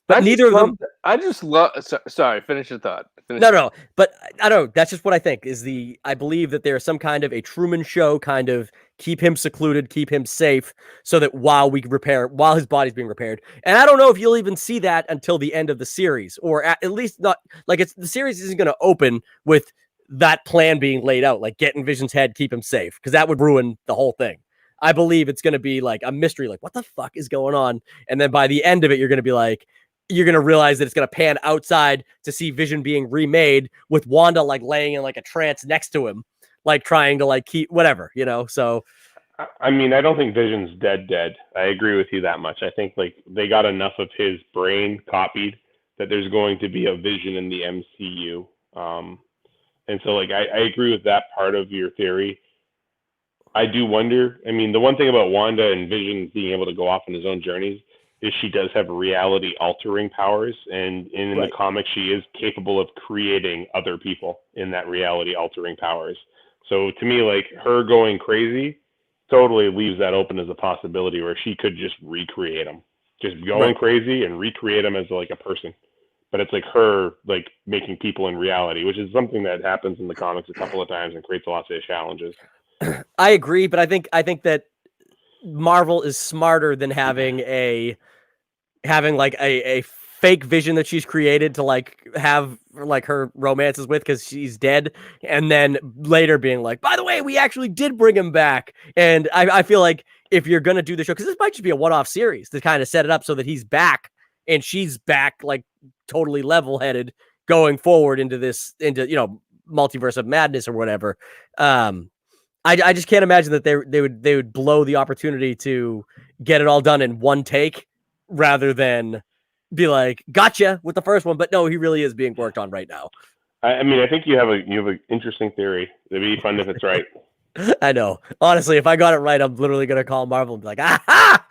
But neither of them. I just love. Sorry, finish your thought. No. But I don't know. That's just what I think is I believe that there's some kind of a Truman Show kind of keep him secluded, keep him safe, so that while his body's being repaired. And I don't know if you'll even see that until the end of the series, or at least not. Like, the series isn't going to open with that plan being laid out, like get in Vision's head, keep him safe, because that would ruin the whole thing. I believe it's going to be like a mystery, like what the fuck is going on, and then by the end of it, you're going to be like. You're going to realize that it's going to pan outside to see Vision being remade with Wanda like laying in like a trance next to him, like trying to like keep whatever, you know? So, I mean, I don't think Vision's dead. I agree with you that much. I think like they got enough of his brain copied that there's going to be a Vision in the MCU. And so like, I agree with that part of your theory. I do wonder, I mean, the one thing about Wanda and Vision being able to go off on his own journeys is she does have reality altering powers, and in the comics she is capable of creating other people in that reality altering powers. So to me, like, her going crazy totally leaves that open as a possibility where she could just recreate them, just going crazy and recreate them as like a person. But it's like her like making people in reality, which is something that happens in the comics a couple of times and creates lots of challenges. I agree, but I think that Marvel is smarter than having like a fake Vision that she's created to like have like her romances with because she's dead, and then later being like, by the way, we actually did bring him back. And I feel like if you're gonna do the show, because this might just be a one-off series to kind of set it up so that he's back and she's back like totally level-headed going forward into multiverse of madness or whatever. I just can't imagine that they would blow the opportunity to get it all done in one take rather than be like, gotcha with the first one. But no, he really is being worked on right now. I mean, I think you have an interesting theory. It'd be fun if it's right. I know. Honestly, if I got it right, I'm literally going to call Marvel and be like, aha!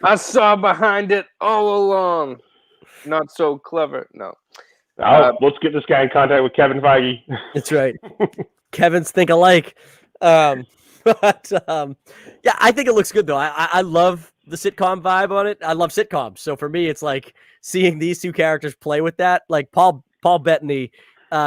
I saw behind it all along. Not so clever. No. Let's get this guy in contact with Kevin Feige. That's right. Kevin's think alike. Yeah, I think it looks good though. I love the sitcom vibe on it. I love sitcoms. So for me, it's like seeing these two characters play with that. Like Paul Bettany,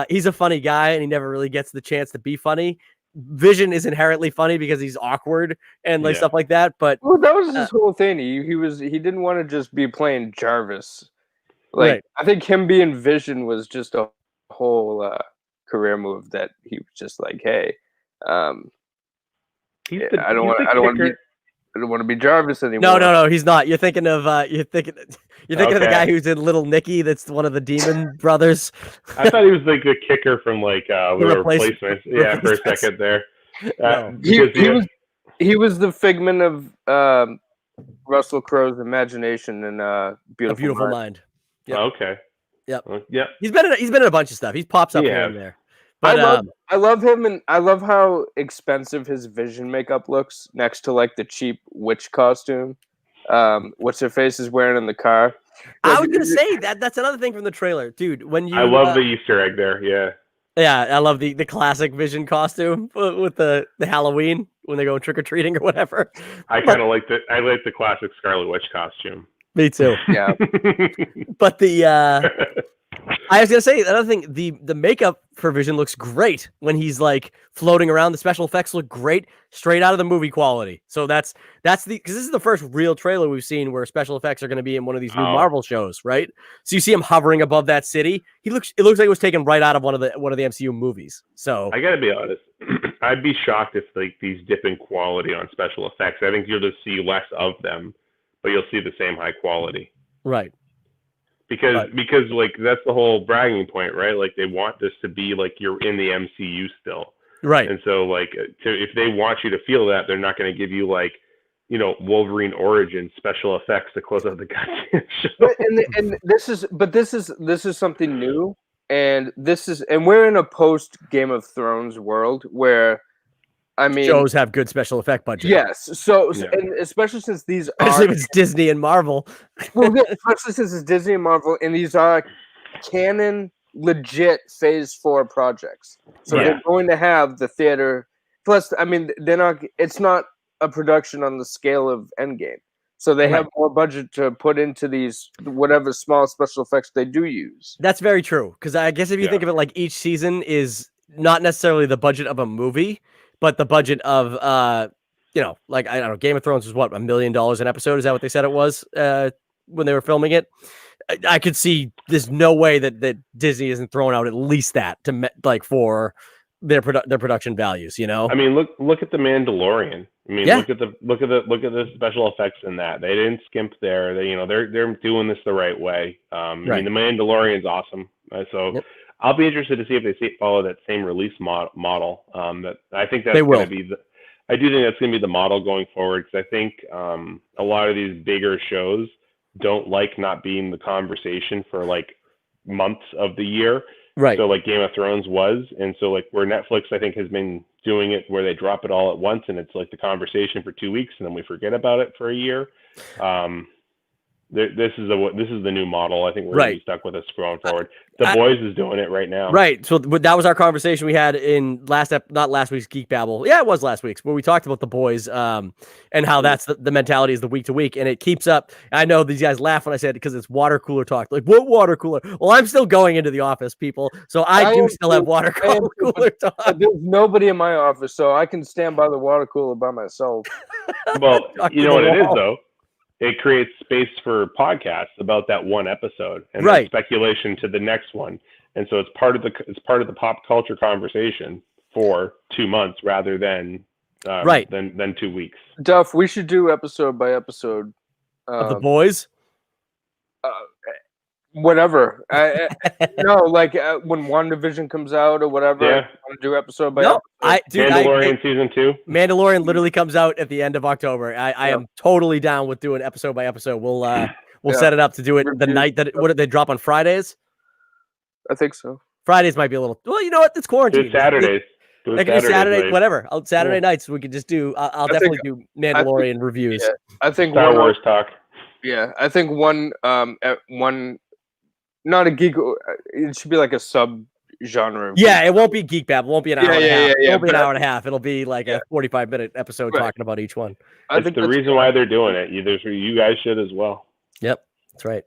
he's a funny guy and he never really gets the chance to be funny. Vision is inherently funny because he's awkward and like stuff like that. But that was his whole thing. He didn't want to just be playing Jarvis. Like I think him being Vision was just a whole career move that he was just like, hey, I don't want to be Jarvis anymore. No, he's not. You're thinking of of the guy who's in Little Nicky. That's one of the demon brothers. I thought he was like the kicker from like the Replacements. Yeah, for a second there. He was the figment of Russell Crowe's imagination in Beautiful Mind. Yep. Okay. Yep. Yeah. He's been in a bunch of stuff. He pops up here and there. But I love him, and I love how expensive his Vision makeup looks next to like the cheap witch costume. What's her face is wearing in the car. I was gonna say that's another thing from the trailer, dude. I love the Easter egg there. Yeah. Yeah, I love the classic Vision costume with the Halloween when they go trick or treating or whatever. I kind of like the classic Scarlet Witch costume. Me too. Yeah. But the I was gonna say another thing. The makeup for Vision looks great when he's like floating around. The special effects look great, straight out of the movie quality. So that's because this is the first real trailer we've seen where special effects are going to be in one of these new Marvel shows, right? So you see him hovering above that city. It looks like it was taken right out of one of the MCU movies. So I gotta be honest, I'd be shocked if like these dip in quality on special effects. I think you'll just see less of them, but you'll see the same high quality. Right. Because like that's the whole bragging point, right? Like they want this to be like you're in the MCU still, right? And so like if they want you to feel that, they're not going to give you like Wolverine origin special effects to close out the goddamn show. And this is something new, and we're in a post Game of Thrones world where. I mean, shows have good special effect budget. Yes, and especially since these especially if it's Disney and Marvel. Well, especially since it's Disney and Marvel, and these are canon, legit Phase 4 projects. So they're going to have the theater. Plus, I mean, they're not. It's not a production on the scale of Endgame, so they have more budget to put into these whatever small special effects they do use. That's very true. Because I guess if you think of it, like each season is not necessarily the budget of a movie. But the budget of, like, I don't know, Game of Thrones was what, $1 million an episode? Is that what they said it was when they were filming it? I could see there's no way that Disney isn't throwing out at least that to for their production values. I mean, look at the Mandalorian. I mean, look at the special effects in that. They didn't skimp there. They're doing this the right way. I mean, the Mandalorian's awesome. I'll be interested to see if they follow that same release model. That I think that's going to be I do think that's going to be the model going forward, because I think a lot of these bigger shows don't like not being the conversation for like months of the year. Right. So like Game of Thrones was, and so like where Netflix I think has been doing it where they drop it all at once and it's like the conversation for 2 weeks and then we forget about it for a year. This is the new model. I think we're going to be stuck with this going forward. The Boys is doing it right now. Right. So that was our conversation we had in not last week's Geek Babble. Yeah, it was last week's, where we talked about The Boys and how that's the mentality is the week to week. And it keeps up. I know these guys laugh when I said it because it's water cooler talk. Like, what water cooler? Well, I'm still going into the office, people. So I do still have water cooler talk. There's nobody in my office, so I can stand by the water cooler by myself. Well, you know what it is, though? It creates space for podcasts about that one episode and then speculation to the next one. And so it's part of the pop culture conversation for 2 months rather than 2 weeks. Duff, we should do episode by episode of The Boys. Whatever. No, like when WandaVision comes out or whatever. Yeah. I want to do episode by episode. Mandalorian season 2. Mandalorian literally comes out at the end of October. I am totally down with doing episode by episode. We'll set it up to do it the night that what did they drop on Fridays? I think so. Fridays might be a little. Well, you know what? It's quarantine. Do Saturdays. Saturday, whatever. Saturday nights we could just do. I'll definitely do Mandalorian reviews. Yeah, I think Star Wars talk. Yeah, I think one. Not a geek. It should be like a sub genre. Yeah, it won't be Geek Babble. It won't be an hour and a half. It won't be an hour and a half. It'll be like a 45-minute episode talking about each one. I think the reason why they're doing it. You guys should as well. Yep, that's right.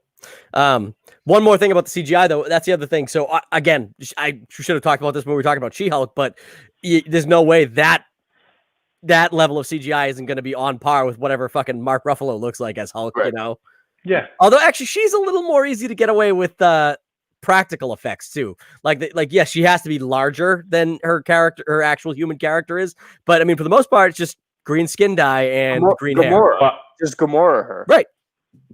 One more thing about the CGI, though. That's the other thing. So again, I should have talked about this when we were talking about She-Hulk, but there's no way that level of CGI isn't going to be on par with whatever fucking Mark Ruffalo looks like as Hulk. You know. Yeah. Although actually she's a little more easy to get away with practical effects too. Like yes, she has to be larger than her actual human character is. But I mean, for the most part, it's just green skin dye and green hair. Just Gamora her. Right.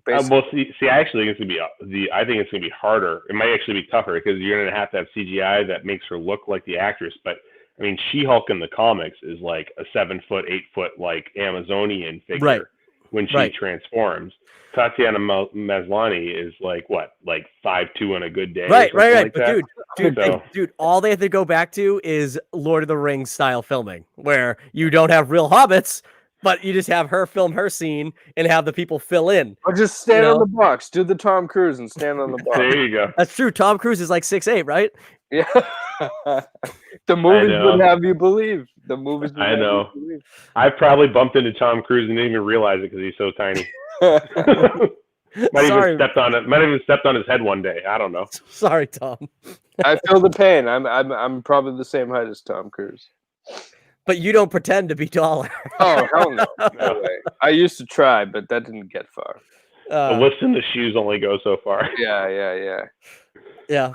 Well, see, I actually think it's gonna be I think it's gonna be harder. It might actually be tougher because you're gonna have CGI that makes her look like the actress. But I mean, She-Hulk in the comics is like a 7 foot, 8 foot like Amazonian figure when she transforms. Tatiana Maslany is like 5'2" on a good day. Right. Like but dude, all they have to go back to is Lord of the Rings style filming, where you don't have real hobbits, but you just have her film her scene and have the people fill in. Or just stand on the box. Do the Tom Cruise and stand on the box. There you go. That's true. Tom Cruise is like 6'8", right? Yeah. The movies would have you believe. The movies would have you believe. I probably bumped into Tom Cruise and didn't even realize it because he's so tiny. Might Sorry. even stepped on it. Might have even stepped on his head one day. I don't know. Sorry, Tom. I feel the pain. I'm probably the same height as Tom Cruise. But you don't pretend to be taller. Oh hell no! No way. I used to try, but that didn't get far. The lifts in the shoes only go so far. Yeah. Yeah.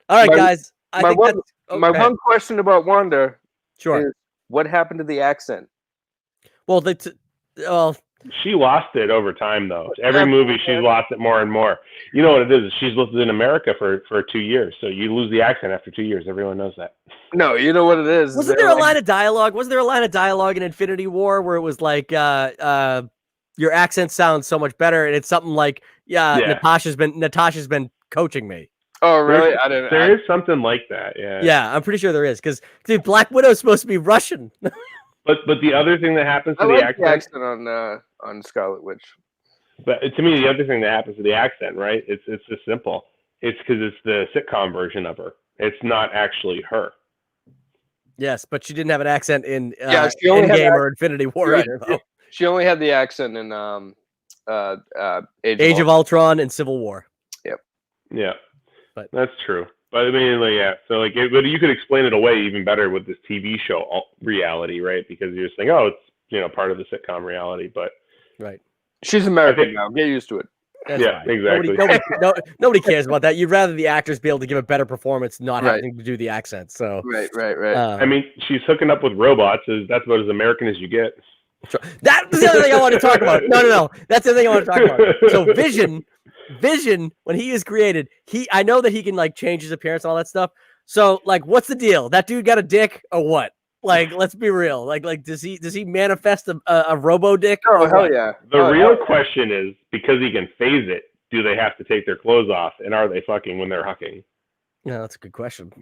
All right, guys. My one question about Wanda is, what happened to the accent? Well, she lost it over time, though. Every movie, she's lost it more and more. You know what it is? She's lived in America for 2 years, so you lose the accent after 2 years. Everyone knows that. No, you know what it is. Wasn't there a line of dialogue? Wasn't there a line of dialogue in Infinity War where it was like, your accent sounds so much better, and it's something like, Natasha's been coaching me. Oh, really? There is something like that, yeah. Yeah, I'm pretty sure there is, because dude, Black Widow's supposed to be Russian. But the other thing that happens to the accent on Scarlet Witch. But to me, the other thing that happens to the accent, right? It's just simple. It's because it's the sitcom version of her. It's not actually her. Yes, but she didn't have an accent in Endgame or Infinity War either, though. She only had the accent in Age of Ultron and Civil War. Yep. Yeah, but that's true. But I mean, so but you could explain it away even better with this TV show reality, right? Because you're just saying, oh, it's part of the sitcom reality, but right. She's American now. Get used to it. That's fine. Exactly. Nobody cares about that. You'd rather the actors be able to give a better performance, not having to do the accent. So right. I mean, she's hooking up with robots. That's about as American as you get. That's the other thing I want to talk about. No. That's the thing I want to talk about. So Vision, when he is created, I know that he can like change his appearance and all that stuff. So like, what's the deal? That dude got a dick or what? Like, let's be real. Like, does he manifest a robo dick? Oh hell yeah! The real question is, because he can phase it, do they have to take their clothes off, and are they fucking when they're hucking? Yeah, that's a good question.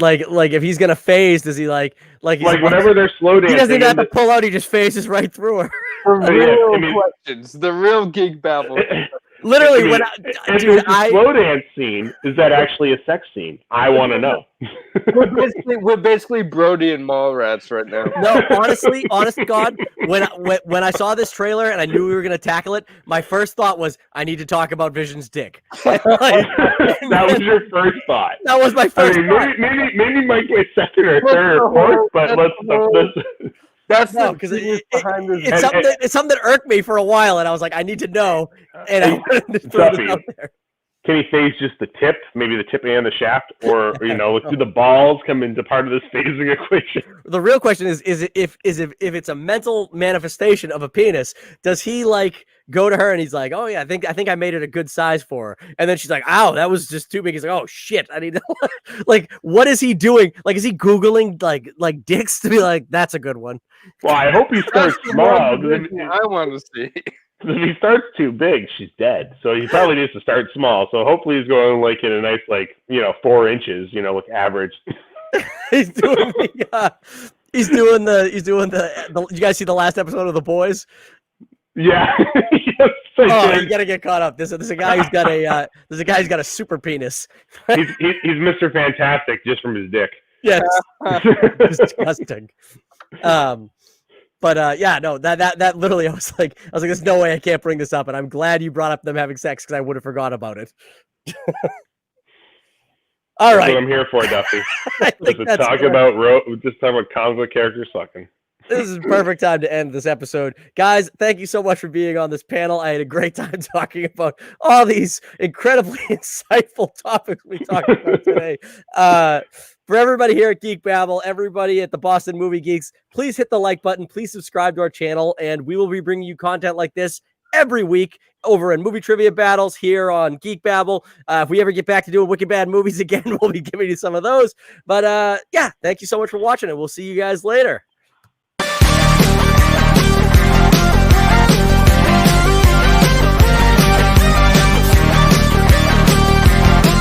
Like if he's gonna phase, does he like whenever they're slow dancing? He doesn't even have to pull out; he just phases right through her. Questions, the real Geek Babble. Literally, if it's a slow dance scene, is that actually a sex scene? I want to know. We're basically Brody and Mallrats right now. No, honest to God, when I saw this trailer and I knew we were gonna tackle it, my first thought was I need to talk about Vision's dick. That was your first thought. That was my first thought. Maybe might get second or third or fourth, but let's. That's because it's something that irked me for a while, and I was like, I need to know, and I wanted to throw this out there. Can he phase just the tip, maybe the tip and the shaft, or do the balls come into part of this phasing equation? The real question is if it's a mental manifestation of a penis, does he like go to her and he's like, oh yeah, I think I made it a good size for her, and then she's like, ow, that was just too big. He's like, oh shit, I need to like, what is he doing? Like, is he googling like dicks to be like, that's a good one? Well, I hope he starts small. I want to see. If he starts too big, she's dead. So he probably needs to start small. So hopefully he's going like in a nice 4 inches, like average. He's doing the. You guys see the last episode of The Boys? Yeah. Yes, you gotta get caught up. There's a guy who's got a super penis. he's Mr. Fantastic just from his dick. Yes. Disgusting. But that literally, I was like, there's no way I can't bring this up, and I'm glad you brought up them having sex because I would have forgot about it. All right, that's what I'm here for, Duffy. Just talk about comic book characters sucking. This is perfect time to end this episode. Guys, thank you so much for being on this panel. I had a great time talking about all these incredibly insightful topics we talked about today. For everybody here at Geek Babble, everybody at the Boston Movie Geeks, please hit the like button. Please subscribe to our channel, and we will be bringing you content like this every week over in movie trivia battles here on Geek Babble. If we ever get back to doing Wicked Bad movies again, we'll be giving you some of those. But thank you so much for watching, and we'll see you guys later.